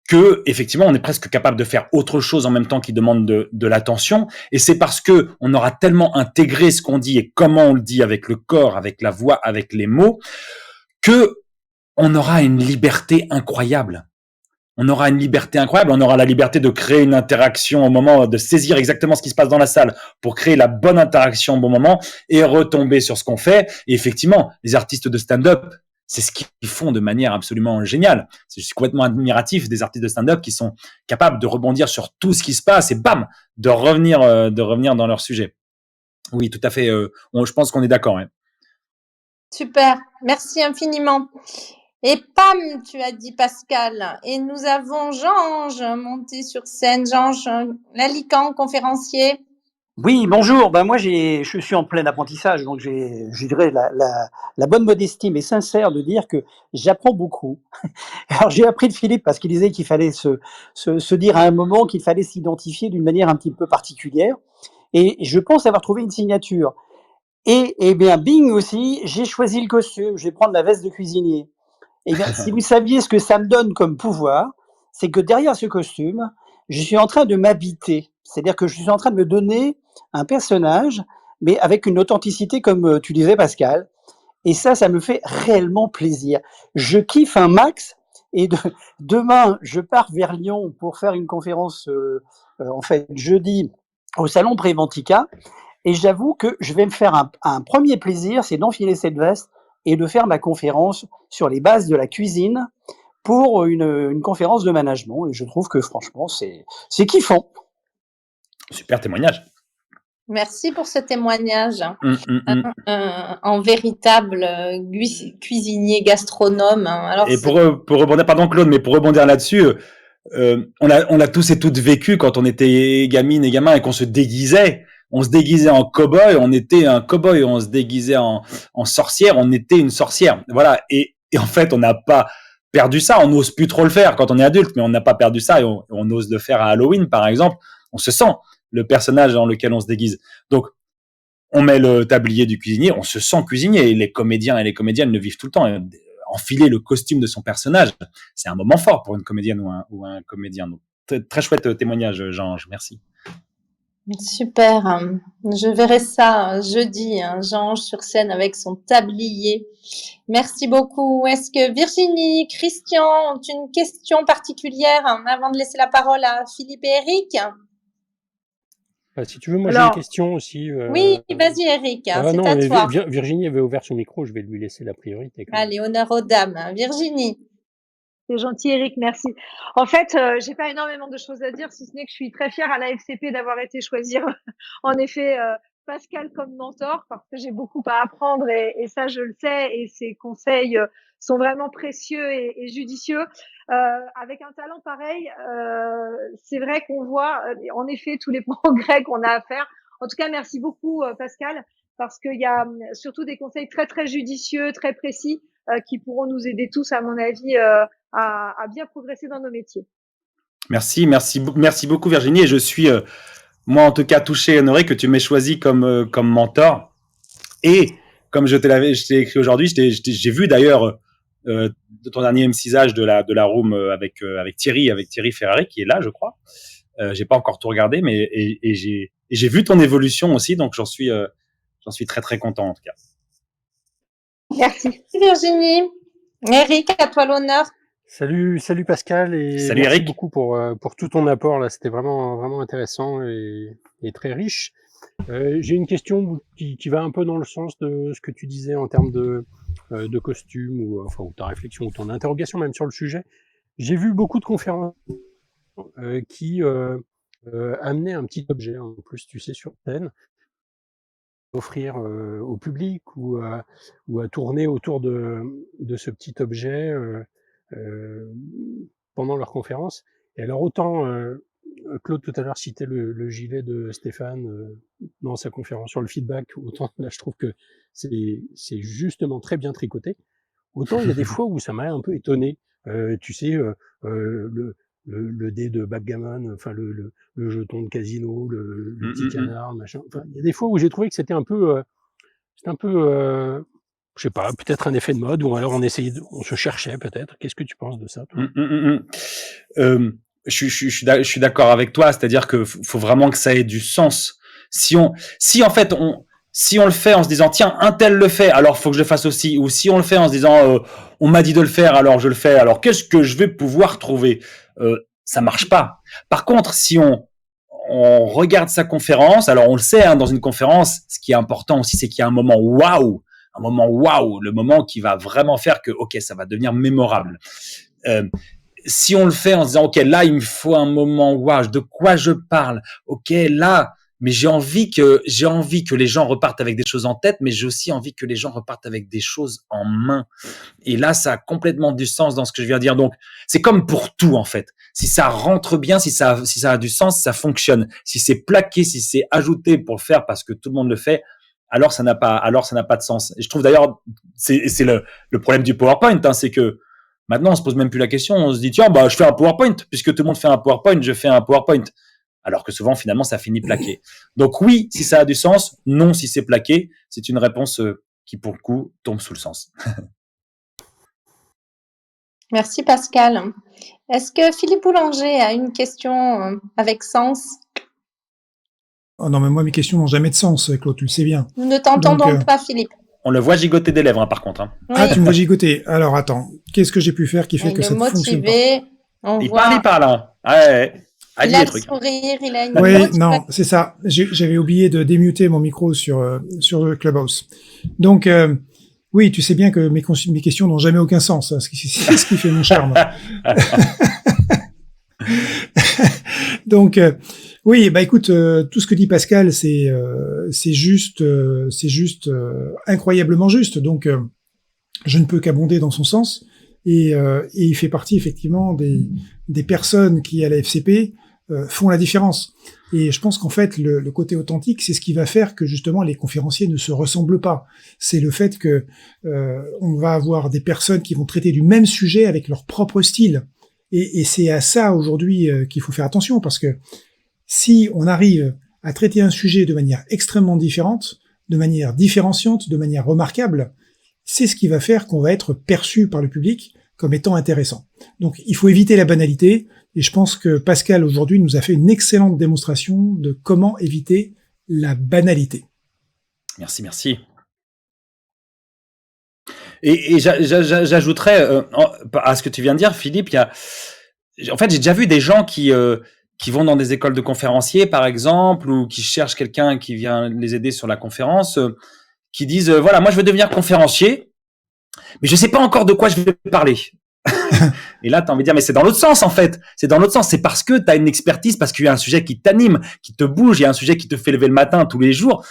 que effectivement on est presque capable de faire autre chose en même temps qui demande de l'attention. Et c'est parce que on aura tellement intégré ce qu'on dit et comment on le dit avec le corps, avec la voix, avec les mots, que on aura une liberté incroyable. On aura une liberté incroyable, on aura la liberté de créer une interaction au moment, de saisir exactement ce qui se passe dans la salle pour créer la bonne interaction au bon moment et retomber sur ce qu'on fait. Et effectivement, les artistes de stand-up, c'est ce qu'ils font de manière absolument géniale. Je suis complètement admiratif des artistes de stand-up qui sont capables de rebondir sur tout ce qui se passe et bam, de revenir dans leur sujet. Oui, tout à fait. Je pense qu'on est d'accord. Hein. Super, merci infiniment. Et Pam, tu as dit Pascal. Et nous avons Jean-Ange monté sur scène. Jean-Ange Lalican, conférencier. Oui, bonjour. Ben moi, je suis en plein apprentissage, donc je dirais la bonne modestie, mais sincère, de dire que j'apprends beaucoup. Alors, j'ai appris de Philippe parce qu'il disait qu'il fallait se dire à un moment qu'il fallait s'identifier d'une manière un petit peu particulière. Et je pense avoir trouvé une signature. Et bien, bing aussi, j'ai choisi le costume. Je vais prendre la veste de cuisinier. Eh bien, si vous saviez ce que ça me donne comme pouvoir, c'est que derrière ce costume, je suis en train de m'habiter. C'est-à-dire que je suis en train de me donner un personnage, mais avec une authenticité comme tu disais, Pascal. Et ça me fait réellement plaisir. Je kiffe un max. Et demain, je pars vers Lyon pour faire une conférence, en fait, jeudi, au salon Préventica. Et j'avoue que je vais me faire un premier plaisir, c'est d'enfiler cette veste et de faire ma conférence sur les bases de la cuisine pour une conférence de management. Et je trouve que franchement, c'est kiffant. Super témoignage. Merci pour ce témoignage. Mm. En véritable cuisinier gastronome. Alors, Et pour rebondir, pardon Claude, mais pour rebondir là-dessus, on l'a tous et toutes vécu quand on était gamine et gamin et qu'on se déguisait. On se déguisait en cow-boy, on était un cow-boy, on se déguisait en sorcière, on était une sorcière. Voilà. Et en fait, on n'a pas perdu ça. On n'ose plus trop le faire quand on est adulte, mais on n'a pas perdu ça et on ose le faire à Halloween, par exemple. On se sent le personnage dans lequel on se déguise. Donc, on met le tablier du cuisinier, on se sent cuisinier. Et les comédiens et les comédiennes le vivent tout le temps. Enfiler le costume de son personnage, c'est un moment fort pour une comédienne ou un comédien. Donc, très chouette témoignage, Jean-Ange. Merci. super. Je verrai ça jeudi, Jean sur scène avec son tablier. Merci beaucoup. Est-ce que Virginie, Christian ont une question particulière avant de laisser la parole à Philippe et Eric? Si tu veux, moi j'ai une question aussi. Oui, vas-y Eric, c'est non, à toi. Virginie avait ouvert son micro, je vais lui laisser la priorité. Allez, honneur aux dames. Virginie. C'est gentil, Eric, merci. En fait, j'ai pas énormément de choses à dire, si ce n'est que je suis très fière à la FCP d'avoir été choisir, en effet, Pascal comme mentor, parce que j'ai beaucoup à apprendre et ça, je le sais, et ses conseils sont vraiment précieux et judicieux. Avec un talent pareil, c'est vrai qu'on voit, en effet, tous les progrès qu'on a à faire. En tout cas, merci beaucoup, Pascal, parce qu'il y a surtout des conseils très, très judicieux, très précis, qui pourront nous aider tous, à mon avis, à bien progresser dans nos métiers. Merci beaucoup Virginie. Et je suis, moi en tout cas, touché et honoré que tu m'aies choisi comme mentor. Et comme je t'ai écrit aujourd'hui, j'ai vu d'ailleurs de ton dernier M6age de la room avec Thierry Ferrari qui est là, je crois. J'ai pas encore tout regardé, mais j'ai vu ton évolution aussi, donc j'en suis très très content en tout cas. Merci Virginie. Eric, à toi l'honneur. Salut Pascal et salut merci Eric. beaucoup pour tout ton apport là, c'était vraiment intéressant et très riche. J'ai une question qui va un peu dans le sens de ce que tu disais en termes de costume ou ta réflexion ou ton interrogation même sur le sujet. J'ai vu beaucoup de conférences qui amenaient un petit objet en plus, tu sais, sur scène, offrir au public ou à tourner autour de ce petit objet pendant leur conférence. Et alors autant Claude tout à l'heure citait le gilet de Stéphane dans sa conférence sur le feedback, autant là je trouve que c'est justement très bien tricoté. Autant il y a des fois où ça m'a un peu étonné. Tu sais, le dé de backgammon, enfin le jeton de casino, le petit canard, machin. Enfin, il y a des fois où j'ai trouvé que c'était un peu, je sais pas, peut-être un effet de mode, ou alors on se cherchait peut-être. Qu'est-ce que tu penses de ça, toi? Je suis d'accord avec toi, c'est-à-dire que faut vraiment que ça ait du sens. Si on le fait en se disant tiens un tel le fait, alors faut que je le fasse aussi, ou si on le fait en se disant on m'a dit de le faire, alors je le fais, alors qu'est-ce que je vais pouvoir trouver, ça marche pas. Par contre, si on regarde sa conférence, alors on le sait, dans une conférence, ce qui est important aussi, c'est qu'il y a un moment waouh, le moment qui va vraiment faire que ok, ça va devenir mémorable. Si on le fait en se disant ok, là il me faut un moment waouh, de quoi je parle, ok, là mais j'ai envie que les gens repartent avec des choses en tête, mais j'ai aussi envie que les gens repartent avec des choses en main. Et là, ça a complètement du sens dans ce que je viens de dire. Donc, c'est comme pour tout, en fait. Si ça rentre bien, si ça a du sens, ça fonctionne. Si c'est plaqué, si c'est ajouté pour le faire parce que tout le monde le fait, alors ça n'a pas de sens. Et je trouve d'ailleurs, c'est le problème du PowerPoint, hein, c'est que maintenant, on se pose même plus la question. On se dit, tiens, je fais un PowerPoint. Puisque tout le monde fait un PowerPoint, je fais un PowerPoint. Alors que souvent, finalement, ça finit plaqué. Donc oui, si ça a du sens. Non, si c'est plaqué. C'est une réponse qui, pour le coup, tombe sous le sens. Merci Pascal. Est-ce que Philippe Boulanger a une question avec sens? Oh non, mais moi, mes questions n'ont jamais de sens, Claude, tu le sais bien. Nous ne t'entendons pas, Philippe. On le voit gigoter des lèvres, hein, par contre. Hein. Oui. Ah, tu me vois gigoter. Alors, attends. Qu'est-ce que j'ai pu faire qui fait Il que est ça ne fonctionne pas? motivé. Il parle, hein. Ouais. Ah, Il a des le trucs. sourire, il a une Oui, motivation. non, c'est ça. J'avais oublié de démuter mon micro sur le Clubhouse. Donc, oui, tu sais bien que mes questions n'ont jamais aucun sens. Hein, c'est ce qui fait mon charme. Donc, oui, bah écoute, tout ce que dit Pascal, c'est juste incroyablement juste. Donc, je ne peux qu'abonder dans son sens. Et il fait partie effectivement des personnes qui à la FCP font la différence. Et je pense qu'en fait le côté authentique, c'est ce qui va faire que justement les conférenciers ne se ressemblent pas. C'est le fait que on va avoir des personnes qui vont traiter du même sujet avec leur propre style. Et c'est à ça aujourd'hui qu'il faut faire attention, parce que si on arrive à traiter un sujet de manière extrêmement différente, de manière différenciante, de manière remarquable, c'est ce qui va faire qu'on va être perçu par le public comme étant intéressant. Donc il faut éviter la banalité, et je pense que Pascal aujourd'hui nous a fait une excellente démonstration de comment éviter la banalité. Merci. Et j'ajouterais à ce que tu viens de dire, Philippe, en fait, j'ai déjà vu des gens qui vont dans des écoles de conférenciers, par exemple, ou qui cherchent quelqu'un qui vient les aider sur la conférence, qui disent voilà, moi je veux devenir conférencier, mais je sais pas encore de quoi je vais parler. Et là, tu as envie de dire, mais c'est dans l'autre sens, en fait. C'est dans l'autre sens. C'est parce que tu as une expertise, parce qu'il y a un sujet qui t'anime, qui te bouge, il y a un sujet qui te fait lever le matin tous les jours,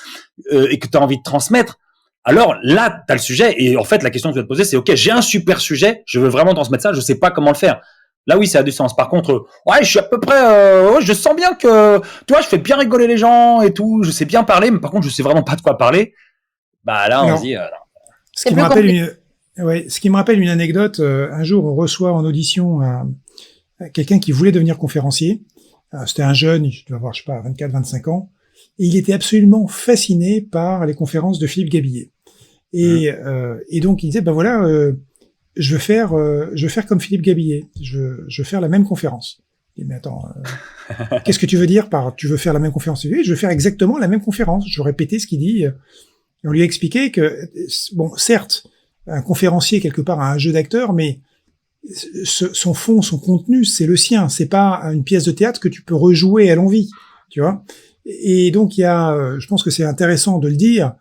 et que tu as envie de transmettre. Alors là, tu as le sujet, et en fait, la question que tu vas te poser, c'est, OK, j'ai un super sujet, je veux vraiment transmettre ça, je sais pas comment le faire. Là, oui, ça a du sens. Par contre, ouais, je suis à peu près, je sens bien que, tu vois, je fais bien rigoler les gens et tout, je sais bien parler, mais par contre, je sais vraiment pas de quoi parler. Bah là, on se dit, ce qui me rappelle une anecdote, un jour, on reçoit en audition quelqu'un qui voulait devenir conférencier. C'était un jeune, il devait avoir, je sais pas, 24, 25 ans. Et il était absolument fasciné par les conférences de Philippe Gabillet. Et donc, il disait, ben voilà, je veux faire comme Philippe Gabillet. Je veux faire la même conférence. Je dis, mais attends, qu'est-ce que tu veux dire par tu veux faire la même conférence? Oui, je veux faire exactement la même conférence. Je veux répéter ce qu'il dit. Et on lui a expliqué que, bon, certes, un conférencier, quelque part, a un jeu d'acteur, mais son fond, son contenu, c'est le sien. C'est pas une pièce de théâtre que tu peux rejouer à l'envi, tu vois. Et donc, je pense que c'est intéressant de le dire,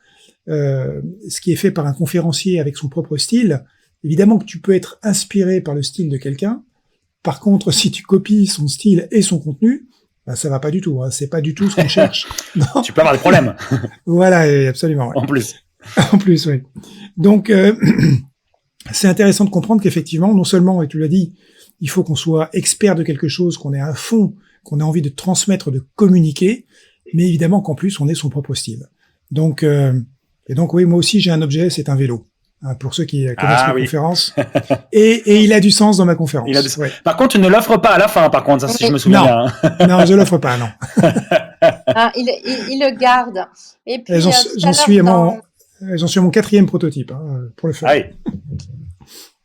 ce qui est fait par un conférencier avec son propre style. Évidemment que tu peux être inspiré par le style de quelqu'un. Par contre, si tu copies son style et son contenu, ben ça va pas du tout. Hein. C'est pas du tout ce qu'on cherche. Non. Tu peux avoir des problèmes. Voilà, absolument. Ouais. En plus. En plus, oui. Donc, c'est intéressant de comprendre qu'effectivement, non seulement, et tu l'as dit, il faut qu'on soit expert de quelque chose, qu'on ait un fond, qu'on ait envie de transmettre, de communiquer, mais évidemment qu'en plus, on ait son propre style. Donc, et donc, oui, moi aussi, j'ai un objet, c'est un vélo. Hein, pour ceux qui connaissent ma conférence. Et il a du sens dans ma conférence. Ouais. Par contre, tu ne l'offres pas à la fin, par contre, ça, si je me souviens bien. Non, je l'offre pas, non. Il le garde. Et puis, j'en suis à mon 4e prototype, hein, pour le faire. Ah oui.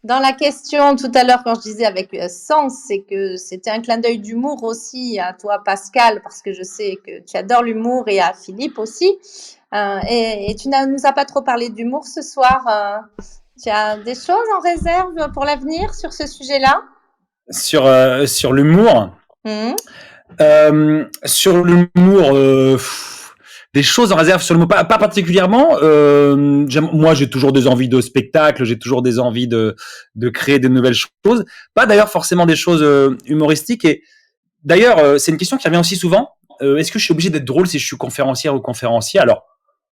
Dans la question tout à l'heure, quand je disais avec sens, c'est que c'était un clin d'œil d'humour aussi à toi, Pascal, parce que je sais que tu adores l'humour, et à Philippe aussi. Et tu ne nous as pas trop parlé d'humour ce soir. Tu as des choses en réserve pour l'avenir sur ce sujet-là? Sur l'humour. Sur l'humour, des choses en réserve sur le mot, pas particulièrement. Moi, j'ai toujours des envies de spectacle, j'ai toujours des envies de créer de nouvelles choses. Pas d'ailleurs forcément des choses humoristiques. Et d'ailleurs, c'est une question qui revient aussi souvent. est-ce que je suis obligé d'être drôle si je suis conférencière ou conférencier? Alors,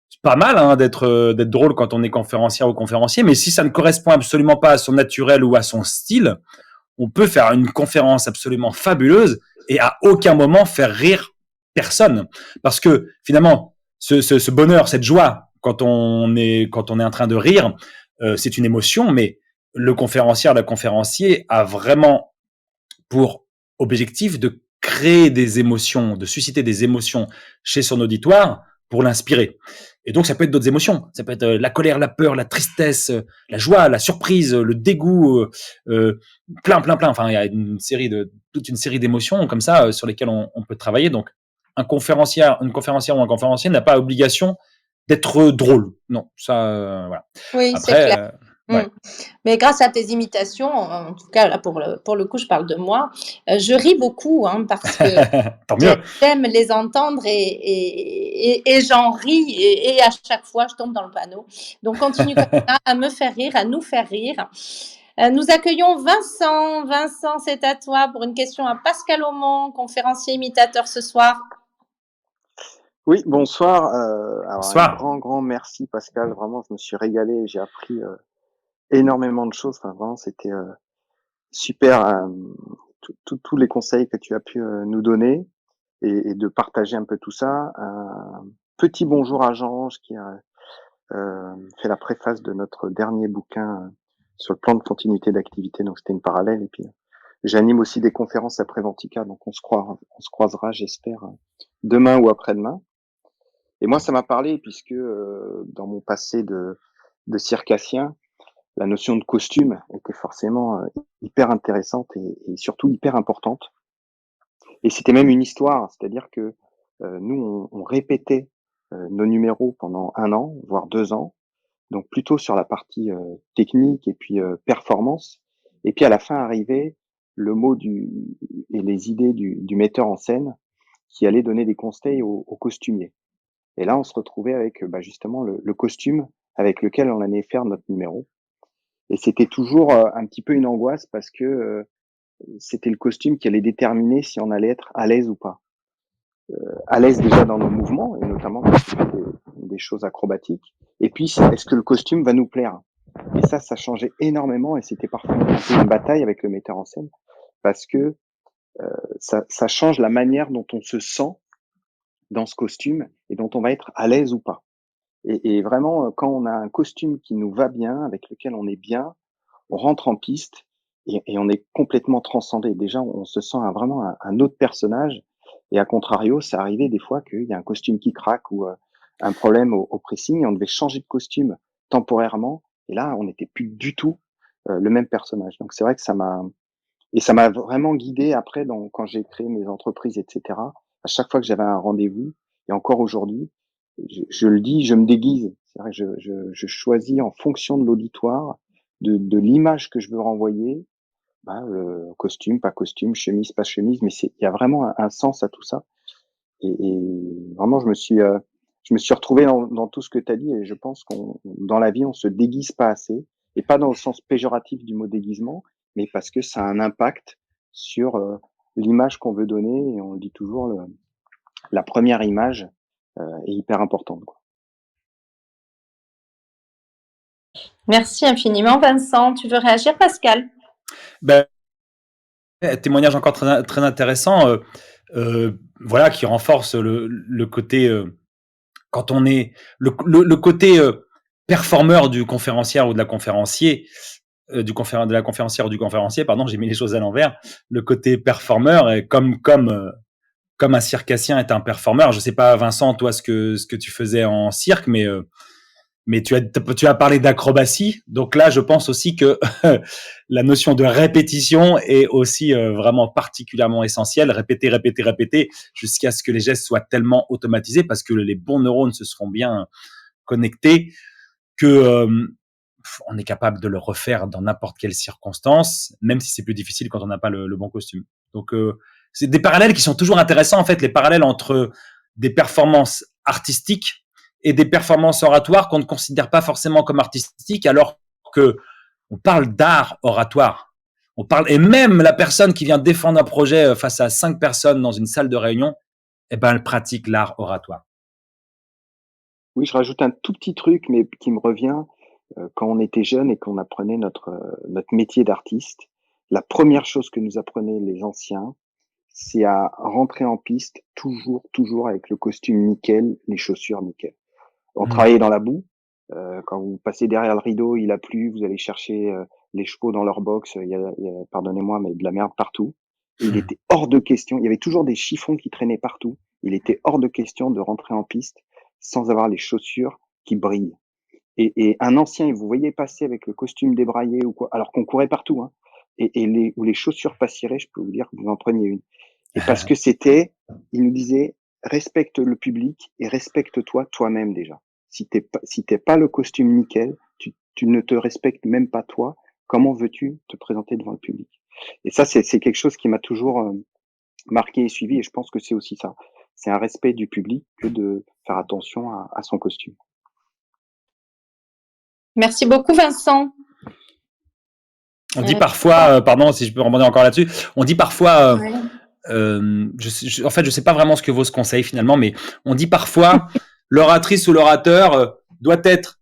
c'est pas mal d'être drôle quand on est conférencière ou conférencier, mais si ça ne correspond absolument pas à son naturel ou à son style, on peut faire une conférence absolument fabuleuse et à aucun moment faire rire personne. Parce que finalement, ce bonheur, cette joie, quand on est en train de rire, c'est une émotion, mais le conférencier, la conférencier a vraiment pour objectif de créer des émotions, de susciter des émotions chez son auditoire pour l'inspirer. Et donc, ça peut être d'autres émotions. Ça peut être la colère, la peur, la tristesse, la joie, la surprise, le dégoût, plein. Enfin, il y a toute une série d'émotions comme ça sur lesquelles on peut travailler. Donc, une conférencière ou un conférencier n'a pas obligation d'être drôle. Non, ça, voilà. Oui, c'est Après, clair. ouais. Mais grâce à tes imitations, en tout cas là pour le coup, je parle de moi, je ris beaucoup, hein, parce que Tant mieux. j'aime les entendre et j'en ris et à chaque fois je tombe dans le panneau. Donc continue comme ça à me faire rire, à nous faire rire. Nous accueillons Vincent. Vincent, c'est à toi pour une question à Pascal Aumont, conférencier imitateur ce soir. Oui, bonsoir. Alors Bonsoir. un grand merci Pascal. Vraiment, je me suis régalé. J'ai appris énormément de choses. Enfin, vraiment, c'était super. Tous les conseils que tu as pu nous donner et de partager un peu tout ça. Un petit bonjour à Jean-Ange qui a fait la préface de notre dernier bouquin sur le plan de continuité d'activité. Donc, c'était une parallèle. Et puis, j'anime aussi des conférences à Préventica. Donc, on se croisera, j'espère, demain ou après-demain. Et moi, ça m'a parlé puisque dans mon passé de circassien, la notion de costume était forcément hyper intéressante et surtout hyper importante. Et c'était même une histoire, c'est-à-dire que nous, on répétait nos numéros pendant 1 an, voire 2 ans, donc plutôt sur la partie technique et puis performance. Et puis à la fin arrivait le mot et les idées du metteur en scène qui allait donner des conseils aux costumiers. Et là, on se retrouvait avec justement le costume avec lequel on allait faire notre numéro. Et c'était toujours un petit peu une angoisse parce que c'était le costume qui allait déterminer si on allait être à l'aise ou pas. À l'aise déjà dans nos mouvements, et notamment quand on fait des choses acrobatiques. Et puis, est-ce que le costume va nous plaire? Et ça changeait énormément et c'était parfois un peu une bataille avec le metteur en scène parce que ça change la manière dont on se sent dans ce costume et dont on va être à l'aise ou pas. Et vraiment, quand on a un costume qui nous va bien, avec lequel on est bien, on rentre en piste et on est complètement transcendé. Déjà, on se sent vraiment un autre personnage. Et à contrario, ça arrivait des fois qu'il y a un costume qui craque ou un problème au pressing et on devait changer de costume temporairement. Et là, on n'était plus du tout le même personnage. Donc c'est vrai que ça m'a vraiment guidé après quand j'ai créé mes entreprises, etc. À chaque fois que j'avais un rendez-vous, et encore aujourd'hui, je le dis, je me déguise. C'est vrai que je choisis en fonction de l'auditoire, de l'image que je veux renvoyer, costume, pas costume, chemise, pas chemise, mais il y a vraiment un sens à tout ça. Et vraiment, je me suis retrouvé dans tout ce que tu as dit, et je pense dans la vie, on se déguise pas assez, et pas dans le sens péjoratif du mot déguisement, mais parce que ça a un impact sur l'image qu'on veut donner, et on le dit toujours, la première image est hyper importante, quoi. Merci infiniment, Vincent. Tu veux réagir, Pascal? Ben, témoignage encore très intéressant, voilà, qui renforce le côté quand on est le côté performeur du conférencier ou de la conférencier, de la conférencière ou du conférencier, pardon, j'ai mis les choses à l'envers. Le côté performeur est comme un circassien est un performeur. Je sais pas, Vincent, toi, ce que tu faisais en cirque, mais tu as parlé d'acrobatie. Donc là, je pense aussi que la notion de répétition est aussi vraiment particulièrement essentielle. Répéter, jusqu'à ce que les gestes soient tellement automatisés parce que les bons neurones se seront bien connectés que on est capable de le refaire dans n'importe quelle circonstance, même si c'est plus difficile quand on n'a pas le bon costume. Donc, c'est des parallèles qui sont toujours intéressants, en fait, les parallèles entre des performances artistiques et des performances oratoires qu'on ne considère pas forcément comme artistiques, alors que on parle d'art oratoire. Et même la personne qui vient défendre un projet face à 5 personnes dans une salle de réunion, eh ben, elle pratique l'art oratoire. Oui, je rajoute un tout petit truc, mais qui me revient, quand on était jeune et qu'on apprenait notre métier d'artiste, la première chose que nous apprenaient les anciens, c'est à rentrer en piste toujours avec le costume nickel, les chaussures nickel. On travaillait dans la boue, quand vous passez derrière le rideau, il a plu, vous allez chercher, les chevaux dans leur box, il y a pardonnez-moi, mais de la merde partout. Et il était hors de question, il y avait toujours des chiffons qui traînaient partout. Il était hors de question de rentrer en piste sans avoir les chaussures qui brillent. Et un ancien, vous voyez passer avec le costume débraillé ou quoi, alors qu'on courait partout, hein, où les chaussures pas cirées, je peux vous dire que vous en preniez une. Et parce que il nous disait, respecte le public et respecte-toi toi-même déjà. Si t'es pas le costume nickel, tu ne te respectes même pas toi. Comment veux-tu te présenter devant le public? Et ça, c'est quelque chose qui m'a toujours marqué et suivi. Et je pense que c'est aussi ça. C'est un respect du public que de faire attention à son costume. Merci beaucoup, Vincent. On dit parfois, pardon si je peux rebondir encore là-dessus, on dit parfois, Ouais. en fait, je sais pas vraiment ce que vaut ce conseil finalement, mais on dit parfois l'oratrice ou l'orateur doit être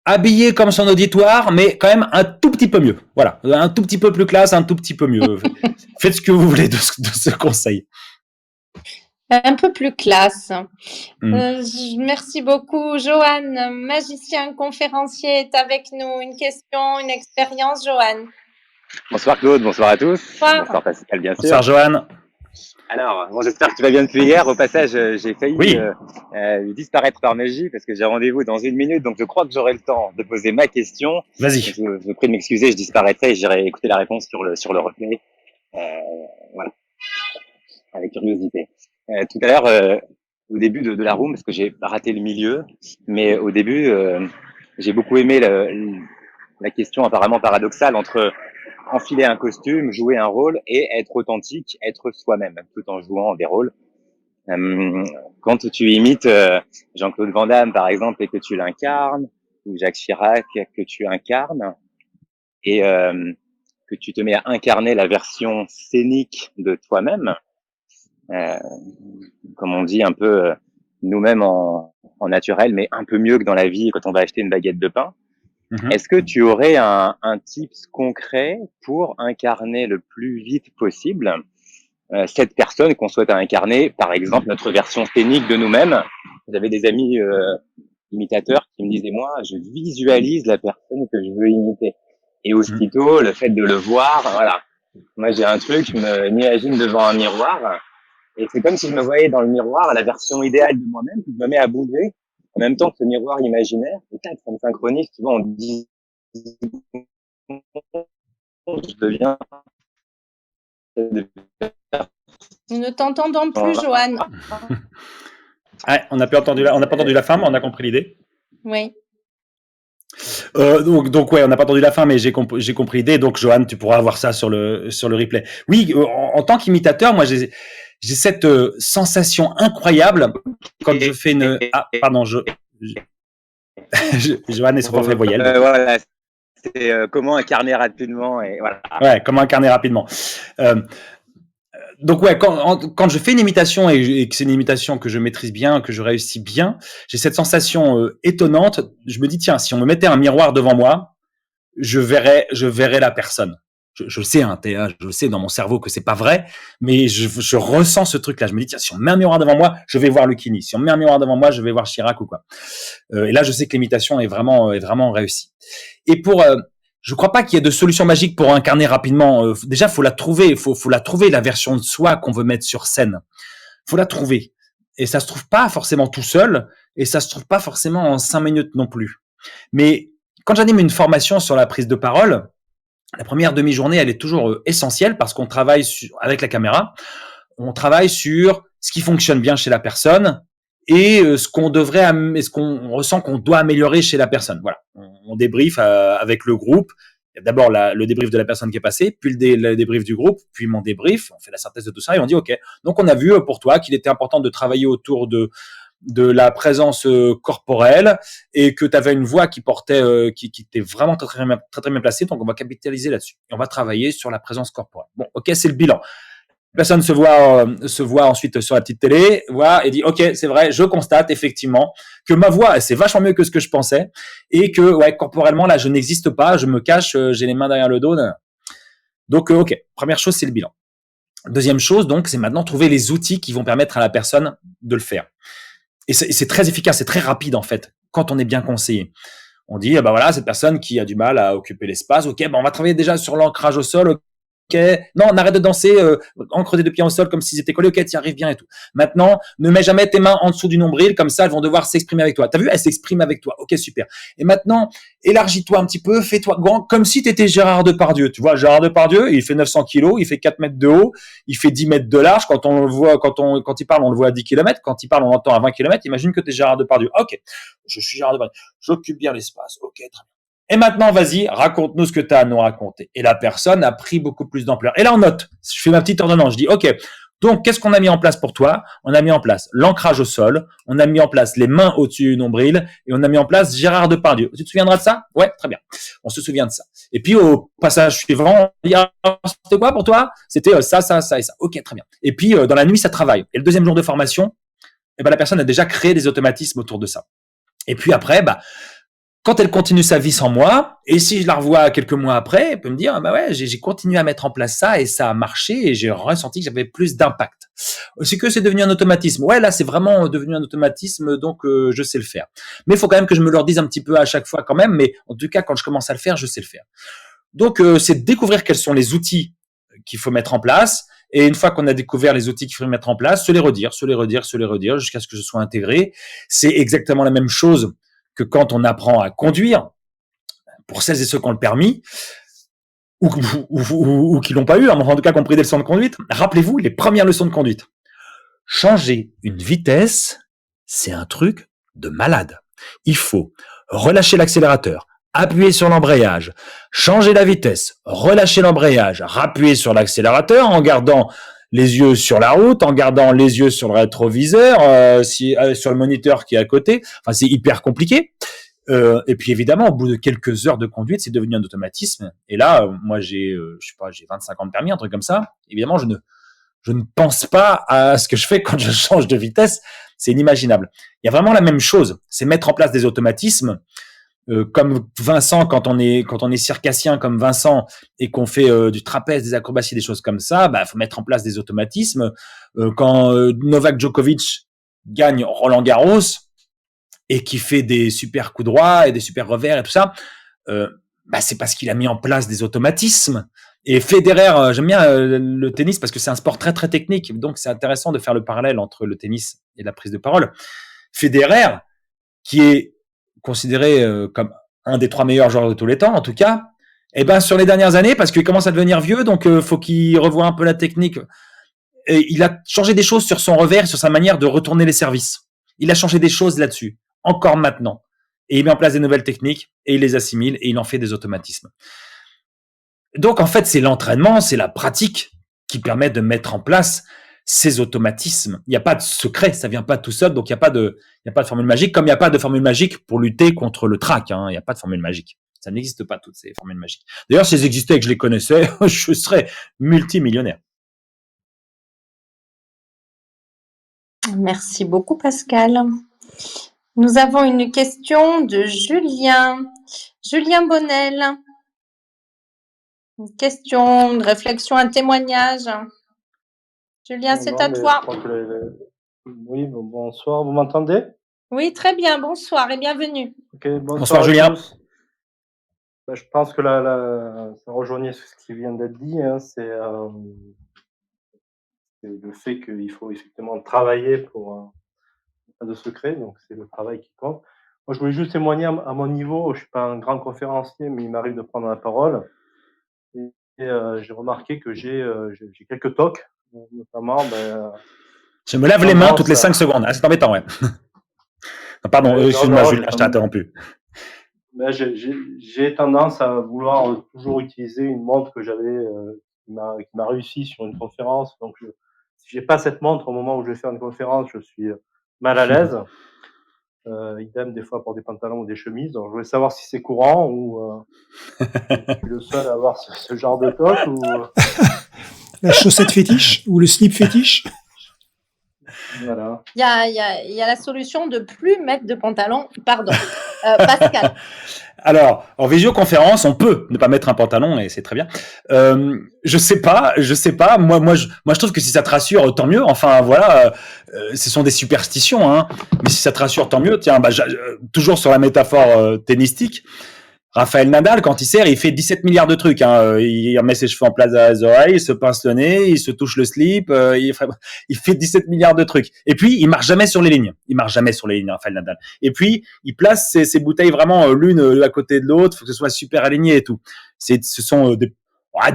habillé comme son auditoire, mais quand même un tout petit peu mieux. Voilà, un tout petit peu plus classe, un tout petit peu mieux. Faites ce que vous voulez de ce conseil. Un peu plus classe. Merci beaucoup. Johan, magicien, conférencier, est avec nous. Une question, une expérience, Johan. Bonsoir Claude, bonsoir à tous. Bonsoir Pascal, bien sûr. Bonsoir Johan. Alors, bon, j'espère que tu vas bien depuis hier. Au passage, j'ai failli disparaître par magie parce que j'ai rendez-vous dans 1 minute, donc je crois que j'aurai le temps de poser ma question. Vas-y. Je vous prie de m'excuser, je disparaîtrai et j'irai écouter la réponse sur le replay. Voilà, avec curiosité. Tout à l'heure, au début de la room, parce que j'ai raté le milieu, mais au début, j'ai beaucoup aimé la question apparemment paradoxale entre enfiler un costume, jouer un rôle et être authentique, être soi-même, tout en jouant des rôles. Quand tu imites Jean-Claude Van Damme, par exemple, et que tu l'incarnes, ou Jacques Chirac, que tu incarnes, et que tu te mets à incarner la version scénique de toi-même, comme on dit un peu nous-mêmes en naturel, mais un peu mieux que dans la vie quand on va acheter une baguette de pain. Est-ce que tu aurais un tips concret pour incarner le plus vite possible cette personne qu'on souhaite incarner, par exemple notre version scénique de nous-mêmes? J'avais des amis imitateurs qui me disaient, moi, je visualise la personne que je veux imiter. Et aussitôt, le fait de le voir, voilà. Moi, j'ai un truc, je m'imagine devant un miroir, et c'est comme si je me voyais dans le miroir, la version idéale de moi-même, puis je me mets à bouger en même temps que ce miroir imaginaire, et tac, ça me synchronise, tu vois, on dit, je deviens. Nous ne t'entendons plus, Johan. Ouais, on n'a pas entendu la fin, mais on a compris l'idée. Oui. Donc ouais, on n'a pas entendu la fin, mais j'ai compris l'idée. Donc Johan, tu pourras avoir ça sur le replay. Oui, en tant qu'imitateur, moi j'ai cette sensation incroyable quand je fais une. Ah, pardon, Johan est sur forfait voyelle. Voilà, c'est comment incarner rapidement et voilà. Ouais, comment incarner rapidement. Donc ouais, quand je fais une imitation et que c'est une imitation que je maîtrise bien, que je réussis bien, j'ai cette sensation étonnante. Je me dis tiens, si on me mettait un miroir devant moi, je verrais la personne. Je sais, hein, je sais dans mon cerveau que c'est pas vrai, mais je ressens ce truc-là. Je me dis tiens, si on met un miroir devant moi, je vais voir Lucchini. Si on met un miroir devant moi, je vais voir Chirac ou quoi. Et là, je sais que l'imitation est vraiment réussie. Et je crois pas qu'il y ait de solution magique pour incarner rapidement. Déjà, faut la trouver. Faut la trouver, la version de soi qu'on veut mettre sur scène. Faut la trouver. Et ça se trouve pas forcément tout seul. Et ça se trouve pas forcément en 5 minutes non plus. Mais quand j'anime une formation sur la prise de parole, la première demi-journée, elle est toujours essentielle parce qu'on travaille avec la caméra. On travaille sur ce qui fonctionne bien chez la personne et ce qu'on ressent qu'on doit améliorer chez la personne. Voilà. On débrief avec le groupe. Il y a d'abord le débrief de la personne qui est passée, puis le débrief du groupe, puis mon débrief. On fait la synthèse de tout ça et on dit OK. Donc on a vu pour toi qu'il était important de travailler autour de la présence corporelle et que tu avais une voix qui portait, qui était vraiment très bien placée. Donc on va capitaliser là-dessus et on va travailler sur la présence corporelle. Bon, OK, c'est le bilan. Personne se voit ensuite sur la petite télé, voit et dit ok, c'est vrai, je constate effectivement que ma voix c'est vachement mieux que ce que je pensais et que ouais corporellement là je n'existe pas, je me cache, j'ai les mains derrière le dos. Donc ok, première chose c'est le bilan. Deuxième chose donc c'est maintenant trouver les outils qui vont permettre à la personne de le faire. Et c'est très efficace, c'est très rapide en fait quand on est bien conseillé. On dit bah voilà cette personne qui a du mal à occuper l'espace, ok, on va travailler déjà sur l'ancrage au sol. Ok, non, on arrête de danser, ancre tes deux pieds au sol comme s'ils étaient collés, ok, tu y arrives bien et tout. Maintenant, ne mets jamais tes mains en dessous du nombril, comme ça, elles vont devoir s'exprimer avec toi. T'as vu, elles s'expriment avec toi. Ok, super. Et maintenant, élargis-toi un petit peu, fais-toi grand, comme si t'étais Gérard Depardieu. Tu vois, Gérard Depardieu, il fait 900 kilos, il fait 4 mètres de haut, il fait 10 mètres de large. Quand on le voit, quand il parle, on le voit à 10 kilomètres. Quand il parle, on l'entend à 20 kilomètres. Imagine que t'es Gérard Depardieu. Ok, je suis Gérard Depardieu. J'occupe bien l'espace. Ok, très bien. Et maintenant, vas-y, raconte-nous ce que tu as à nous raconter. Et la personne a pris beaucoup plus d'ampleur. Et là, on note. Je fais ma petite ordonnance. Je dis, OK, donc, qu'est-ce qu'on a mis en place pour toi? On a mis en place l'ancrage au sol. On a mis en place les mains au-dessus du nombril. Et on a mis en place Gérard Depardieu. Tu te souviendras de ça? Ouais, très bien. On se souvient de ça. Et puis, au passage suivant, on dit, c'était quoi pour toi? C'était ça, ça, ça et ça. OK, très bien. Et puis, dans la nuit, ça travaille. Et le deuxième jour de formation, la personne a déjà créé des automatismes autour de ça. Et puis après, quand elle continue sa vie sans moi, et si je la revois quelques mois après, elle peut me dire, bah ouais, j'ai continué à mettre en place ça et ça a marché et j'ai ressenti que j'avais plus d'impact. C'est que c'est devenu un automatisme. Ouais, là, c'est vraiment devenu un automatisme, donc je sais le faire. Mais il faut quand même que je me le redise un petit peu à chaque fois quand même, mais en tout cas, quand je commence à le faire, je sais le faire. Donc, c'est de découvrir quels sont les outils qu'il faut mettre en place. Et une fois qu'on a découvert les outils qu'il faut mettre en place, se les redire jusqu'à ce que je sois intégré. C'est exactement la même chose que quand on apprend à conduire, pour celles et ceux qui ont le permis, ou qui l'ont pas eu, en tout cas qui ont pris des leçons de conduite, rappelez-vous les premières leçons de conduite. Changer une vitesse, c'est un truc de malade. Il faut relâcher l'accélérateur, appuyer sur l'embrayage, changer la vitesse, relâcher l'embrayage, rappuyer sur l'accélérateur en gardant les yeux sur la route, en gardant les yeux sur le rétroviseur, sur le moniteur qui est à côté. Enfin, c'est hyper compliqué. Et puis évidemment, au bout de quelques heures de conduite, c'est devenu un automatisme. Et là, moi, j'ai 25 ans de permis, un truc comme ça. Évidemment, je ne pense pas à ce que je fais quand je change de vitesse. C'est inimaginable. Il y a vraiment la même chose. C'est mettre en place des automatismes. Comme Vincent, quand on est circassien comme Vincent et qu'on fait du trapèze, des acrobaties, des choses comme ça, faut mettre en place des automatismes. Quand Novak Djokovic gagne Roland-Garros et qui fait des super coups droits et des super revers et tout ça, c'est parce qu'il a mis en place des automatismes. Et Federer, j'aime bien le tennis parce que c'est un sport très très technique, donc c'est intéressant de faire le parallèle entre le tennis et la prise de parole. Federer, qui est considéré comme un des 3 meilleurs joueurs de tous les temps, en tout cas, sur les dernières années, parce qu'il commence à devenir vieux, donc faut qu'il revoie un peu la technique. Et il a changé des choses sur son revers, sur sa manière de retourner les services. Il a changé des choses là-dessus, encore maintenant. Et il met en place des nouvelles techniques, et il les assimile, et il en fait des automatismes. Donc, en fait, c'est l'entraînement, c'est la pratique qui permet de mettre en place ces automatismes. Il n'y a pas de secret, ça vient pas tout seul, donc il n'y a pas de formule magique, comme il n'y a pas de formule magique pour lutter contre le trac. Il n'y a pas de formule magique. Ça n'existe pas, toutes ces formules magiques. D'ailleurs, si elles existaient et que je les connaissais, je serais multimillionnaire. Merci beaucoup, Pascal. Nous avons une question de Julien. Julien Bonnel. Une question, une réflexion, un témoignage. Julien, c'est à toi. Oui, bonsoir, vous m'entendez? Oui, très bien, bonsoir et bienvenue. Okay, bonsoir Julien. Je pense que ça rejoignait ce qui vient d'être dit, c'est le fait qu'il faut effectivement travailler pour pas de secret, donc c'est le travail qui compte. Moi, je voulais juste témoigner à mon niveau, je suis pas un grand conférencier, mais il m'arrive de prendre la parole. Et j'ai remarqué que j'ai quelques tocs, notamment. Je me lave les mains toutes les 5 secondes. C'est embêtant, ouais. Pardon, excuse-moi, Julien, je t'ai interrompu. J'ai tendance à vouloir toujours utiliser une montre que j'avais, qui m'a réussi sur une conférence. Donc, si j'ai pas cette montre au moment où je vais faire une conférence, je suis mal à l'aise. Idem des fois pour des pantalons ou des chemises. Donc, je voulais savoir si c'est courant ou je suis le seul à avoir ce genre de toc ou. La chaussette fétiche ou le slip fétiche. Voilà. Il y a la solution de plus mettre de pantalon. Pardon. Pascal. Alors, en visioconférence, on peut ne pas mettre un pantalon et c'est très bien. Je sais pas. Moi, je trouve que si ça te rassure, tant mieux. Enfin, voilà, ce sont des superstitions, hein. Mais si ça te rassure, tant mieux. Tiens, toujours sur la métaphore tennistique. Raphaël Nadal, quand il sert, il fait 17 milliards de trucs, hein. Il remet ses cheveux en place à les oreilles, il se pince le nez, il se touche le slip, il fait 17 milliards de trucs. Et puis, il marche jamais sur les lignes. Raphaël Nadal. Et puis, il place ses bouteilles vraiment l'une à côté de l'autre, faut que ce soit super aligné et tout. Ce sont des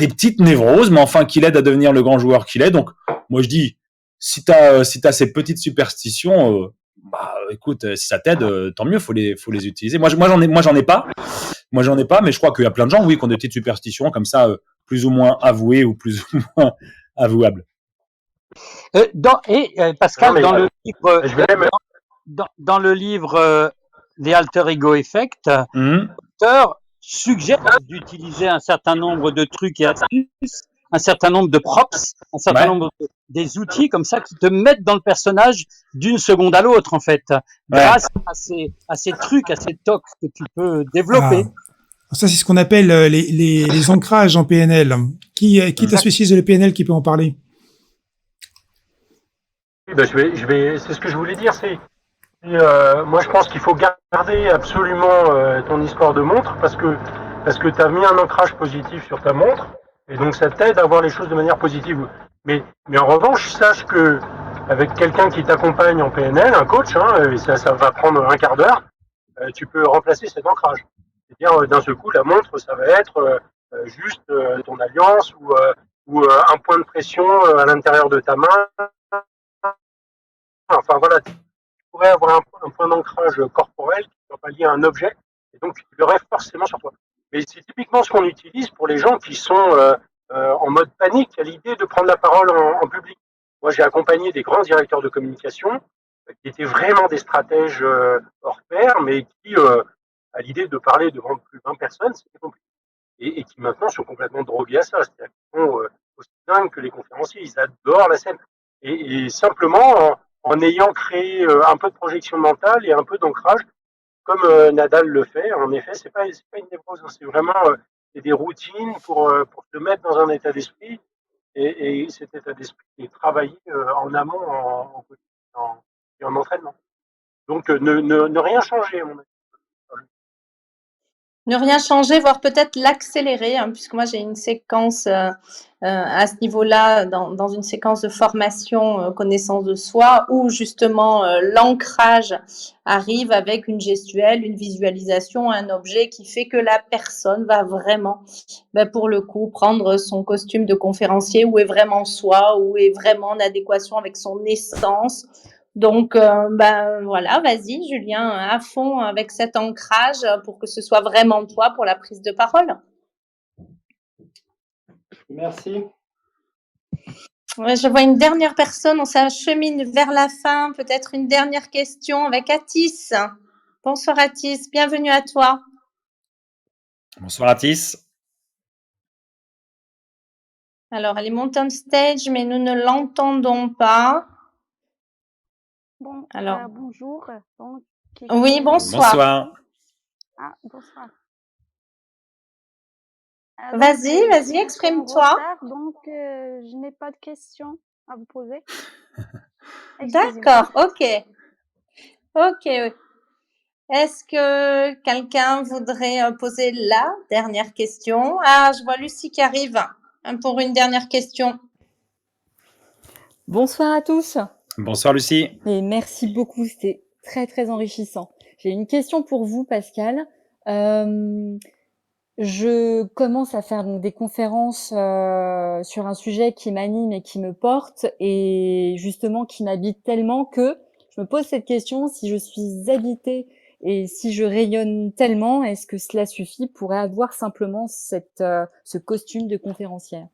petites névroses, mais enfin, qu'il aide à devenir le grand joueur qu'il est. Donc, moi, je dis, si t'as ces petites superstitions, écoute, si ça t'aide, tant mieux, faut les utiliser. Moi, j'en ai pas. Mais je crois qu'il y a plein de gens, oui, qui ont des petites superstitions comme ça, plus ou moins avouées ou plus ou moins avouables. Pascal, Non, mais dans le livre, je vais même- dans le livre The Alter Ego Effect, l'auteur suggère d'utiliser un certain nombre de trucs et astuces, un certain nombre de props, un certain nombre des outils comme ça qui te mettent dans le personnage d'une seconde à l'autre, en fait, grâce à ces trucs, à ces tocs que tu peux développer. Ça, c'est ce qu'on appelle les ancrages en PNL. Qui est un spécialiste de la PNL qui peut en parler? Ben, c'est ce que je voulais dire, moi je pense qu'il faut garder absolument ton histoire de montre parce que tu as mis un ancrage positif sur ta montre et donc ça t'aide à voir les choses de manière positive. Mais en revanche, sache que avec quelqu'un qui t'accompagne en PNL, un coach, et ça va prendre un quart d'heure, tu peux remplacer cet ancrage. C'est-à-dire d'un seul coup, la montre, ça va être juste ton alliance ou un point de pression à l'intérieur de ta main. Enfin voilà, tu pourrais avoir un point d'ancrage corporel qui ne soit pas lié à un objet, et donc tu l'aurais forcément sur toi. Mais c'est typiquement ce qu'on utilise pour les gens qui sont en mode panique à l'idée de prendre la parole en public. Moi, j'ai accompagné des grands directeurs de communication qui étaient vraiment des stratèges hors pair, mais qui, à l'idée de parler devant plus de 20 personnes, c'était compliqué. Et qui maintenant sont complètement drogués à ça. C'est-à-dire qu'ils sont aussi dingues que les conférenciers, ils adorent la scène. Et simplement, en ayant créé un peu de projection mentale et un peu d'ancrage, comme Nadal le fait, en effet, c'est pas une névrose, c'est vraiment des routines pour se mettre dans un état d'esprit et cet état d'esprit est travaillé en amont et en entraînement. Donc ne rien changer, à mon avis. Ne rien changer, voire peut-être l'accélérer, puisque moi j'ai une séquence à ce niveau-là, dans une séquence de formation connaissance de soi, où justement l'ancrage arrive avec une gestuelle, une visualisation, un objet qui fait que la personne va vraiment, pour le coup, prendre son costume de conférencier, où est vraiment soi, où est vraiment en adéquation avec son essence. Donc, voilà, vas-y, Julien, à fond avec cet ancrage pour que ce soit vraiment toi pour la prise de parole. Merci. Ouais, je vois une dernière personne, on s'achemine vers la fin, peut-être une dernière question avec Atis. Bonsoir Atis, bienvenue à toi. Bonsoir Atis. Alors, elle est montée on stage, mais nous ne l'entendons pas. Bon, alors, bonjour. Donc, oui, bonsoir. Bonsoir. Ah, bonsoir. Vas-y, exprime-toi. Donc, je n'ai pas de questions à vous poser. D'accord, ok. Est-ce que quelqu'un voudrait poser la dernière question? Ah, je vois Lucie qui arrive pour une dernière question. Bonsoir à tous. Bonsoir Lucie. Et merci beaucoup, c'était très très enrichissant. J'ai une question pour vous, Pascal. Je commence à faire donc des conférences sur un sujet qui m'anime et qui me porte et justement qui m'habite tellement que je me pose cette question, si je suis habitée et si je rayonne tellement, est-ce que cela suffit pour avoir simplement ce costume de conférencière?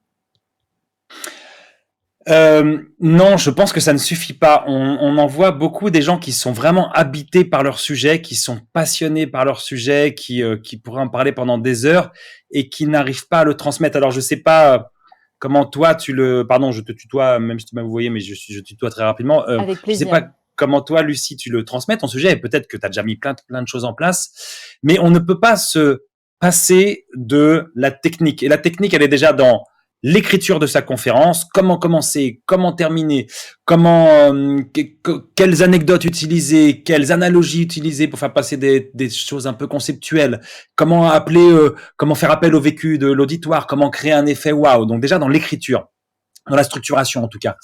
Non, je pense que ça ne suffit pas. On en voit beaucoup des gens qui sont vraiment habités par leur sujet, qui sont passionnés par leur sujet, qui pourraient en parler pendant des heures et qui n'arrivent pas à le transmettre. Alors, je sais pas comment toi tu le, pardon, je te tutoie, même si tu m'as voyé, mais je tutoie très rapidement. Avec Je sais plaisir. pas comment toi, Lucie, tu le transmets ton sujet. Et peut-être que tu as déjà mis plein de choses en place, mais on ne peut pas se passer de la technique. Et la technique, elle est déjà dans l'écriture de sa conférence, comment commencer, comment terminer, quelles anecdotes utiliser, quelles analogies utiliser pour faire passer des choses un peu conceptuelles, comment faire appel au vécu de l'auditoire, comment créer un effet waouh. Donc déjà dans l'écriture, dans la structuration en tout cas.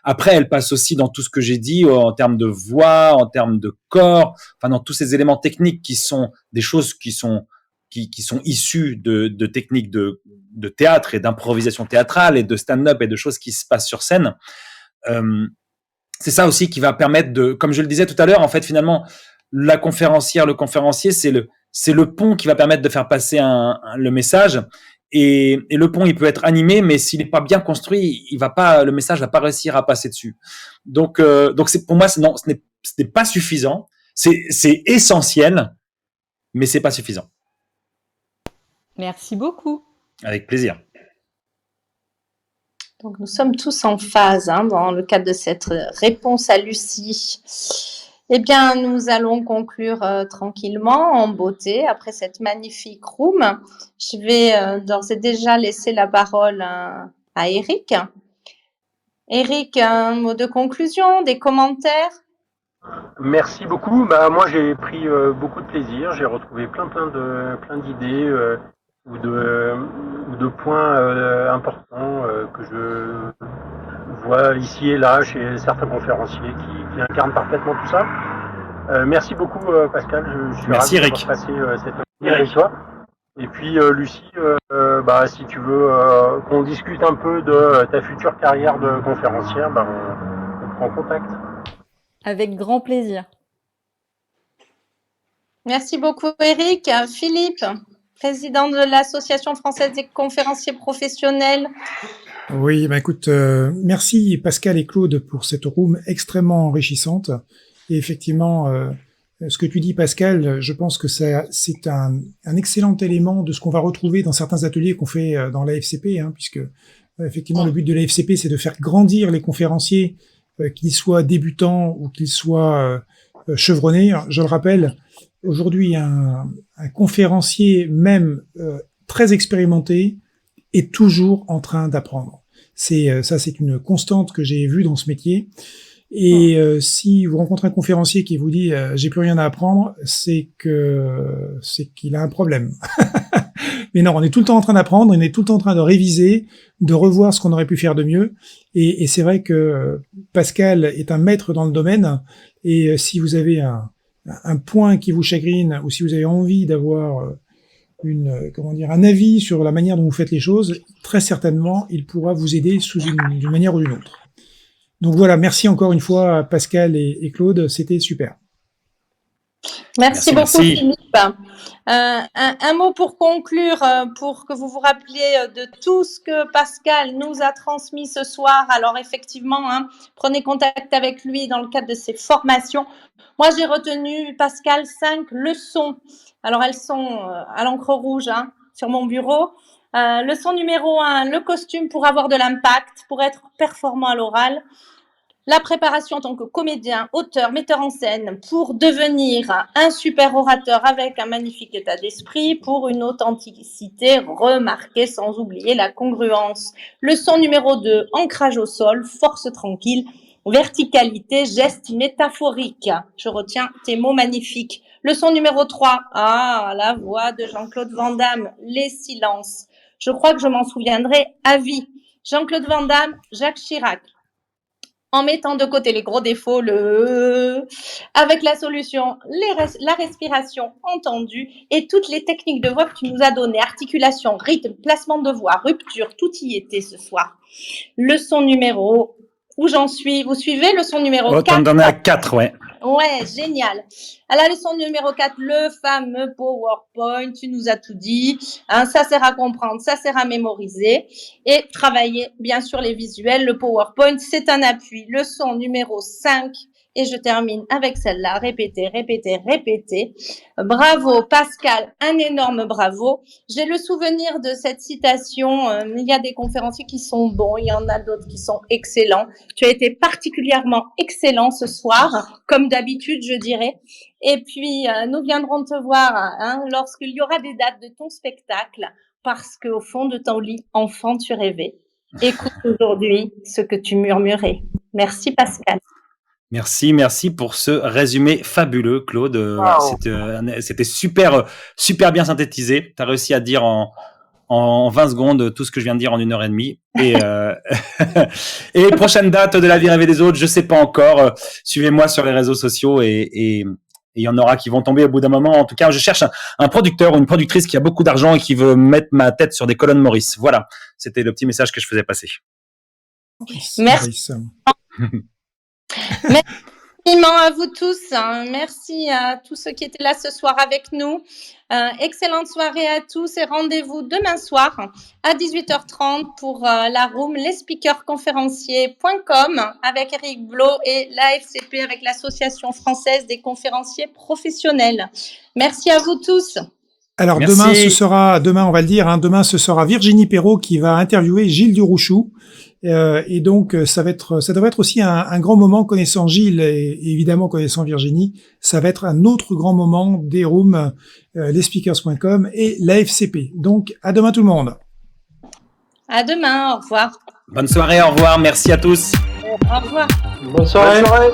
Après, elle passe aussi dans tout ce que j'ai dit en termes de voix, en termes de corps, enfin dans tous ces éléments techniques qui sont des choses qui sont issues de techniques de théâtre et d'improvisation théâtrale et de stand-up et de choses qui se passent sur scène. C'est ça aussi qui va permettre de, comme je le disais tout à l'heure, en fait, finalement, la conférencière, le conférencier, c'est le pont qui va permettre de faire passer le message. Et le pont, il peut être animé, mais s'il n'est pas bien construit, le message va pas réussir à passer dessus. Donc c'est, pour moi, ce n'est pas suffisant. C'est essentiel, mais c'est pas suffisant. Merci beaucoup. Avec plaisir. Donc, nous sommes tous en phase dans le cadre de cette réponse à Lucie. Eh bien, nous allons conclure tranquillement, en beauté, après cette magnifique room. Je vais d'ores et déjà laisser la parole à Eric. Eric, un mot de conclusion, des commentaires? Merci beaucoup. Moi, j'ai pris beaucoup de plaisir. J'ai retrouvé plein d'idées ou de points importants que je vois ici et là chez certains conférenciers qui incarnent parfaitement tout ça. Merci beaucoup, Pascal. Je suis Merci, ravi Eric. d'avoir passé cette année avec toi. Et puis, Lucie, si tu veux qu'on discute un peu de ta future carrière de conférencière, on prend contact. Avec grand plaisir. Merci beaucoup, Eric. Philippe, président de l'Association française des conférenciers professionnels. Oui, écoute, merci Pascal et Claude pour cette room extrêmement enrichissante. Et effectivement, ce que tu dis, Pascal, je pense que c'est un excellent élément de ce qu'on va retrouver dans certains ateliers qu'on fait dans la FCP, puisque effectivement, le but de la FCP, c'est de faire grandir les conférenciers, qu'ils soient débutants ou qu'ils soient chevronnés. Je le rappelle, aujourd'hui, un conférencier, même très expérimenté, est toujours en train d'apprendre. C'est une constante que j'ai vue dans ce métier. Et si vous rencontrez un conférencier qui vous dit j'ai plus rien à apprendre, c'est qu'il a un problème. Mais non, on est tout le temps en train d'apprendre, on est tout le temps en train de réviser, de revoir ce qu'on aurait pu faire de mieux. Et c'est vrai que Pascal est un maître dans le domaine. Et si vous avez un point qui vous chagrine ou si vous avez envie d'avoir un avis sur la manière dont vous faites les choses, très certainement, il pourra vous aider d'une manière ou d'une autre. Donc voilà, merci encore une fois Pascal et Claude, c'était super. Merci beaucoup Philippe. Un mot pour conclure, pour que vous vous rappeliez de tout ce que Pascal nous a transmis ce soir. Alors effectivement, prenez contact avec lui dans le cadre de ses formations. Moi, j'ai retenu, Pascal, 5 leçons. Alors elles sont à l'encre rouge sur mon bureau. Leçon numéro 1, le costume pour avoir de l'impact, pour être performant à l'oral. La préparation en tant que comédien, auteur, metteur en scène pour devenir un super orateur avec un magnifique état d'esprit, pour une authenticité remarquée sans oublier la congruence. Leçon numéro 2, ancrage au sol, force tranquille, verticalité, geste métaphorique. Je retiens tes mots magnifiques. Leçon numéro 3, la voix de Jean-Claude Van Damme, les silences. Je crois que je m'en souviendrai à vie. Jean-Claude Van Damme, Jacques Chirac. En mettant de côté les gros défauts, avec la solution, la respiration entendue et toutes les techniques de voix que tu nous as données, articulation, rythme, placement de voix, rupture, tout y était ce soir. Leçon numéro, où j'en suis? Vous suivez? Leçon numéro 4. T'en donnes à 4, ouais. Ouais, génial. À la leçon numéro 4, le fameux PowerPoint, tu nous as tout dit. Ça sert à comprendre, ça sert à mémoriser. Et travailler, bien sûr, les visuels. Le PowerPoint, c'est un appui. Leçon numéro 5, Et je termine avec celle-là. Répétez, répétez, répétez. Bravo, Pascal. Un énorme bravo. J'ai le souvenir de cette citation. Il y a des conférenciers qui sont bons. Il y en a d'autres qui sont excellents. Tu as été particulièrement excellent ce soir, comme d'habitude, je dirais. Et puis, nous viendrons te voir lorsqu'il y aura des dates de ton spectacle, parce qu'au fond de ton lit, enfant, tu rêvais. Écoute aujourd'hui ce que tu murmurais. Merci, Pascal. Merci pour ce résumé fabuleux, Claude. Wow. C'était super bien synthétisé. Tu as réussi à dire en 20 secondes tout ce que je viens de dire en 1h30. Et, et les prochaines dates de La Vie rêvée des autres, je sais pas encore. Suivez-moi sur les réseaux sociaux et il y en aura qui vont tomber au bout d'un moment. En tout cas, je cherche un producteur ou une productrice qui a beaucoup d'argent et qui veut mettre ma tête sur des colonnes Maurice. Voilà, c'était le petit message que je faisais passer. Merci. Merci infiniment à vous tous. Merci à tous ceux qui étaient là ce soir avec nous. Excellente soirée à tous et rendez-vous demain soir à 18h30 pour la room lesspeakersconférenciers.com avec Eric Blot et l'AFCP avec l'Association française des conférenciers professionnels. Merci à vous tous. Alors Merci. demain on va le dire, demain ce sera Virginie Perrault qui va interviewer Gilles Durouchou. Et donc ça devrait être aussi un grand moment connaissant Gilles et évidemment connaissant Virginie. Ça va être un autre grand moment des rooms lesspeakers.com et l'AFCP. Donc à demain tout le monde. À demain, au revoir. Bonne soirée, au revoir. Merci à tous. Au revoir. Bonne soirée. Bonne soirée.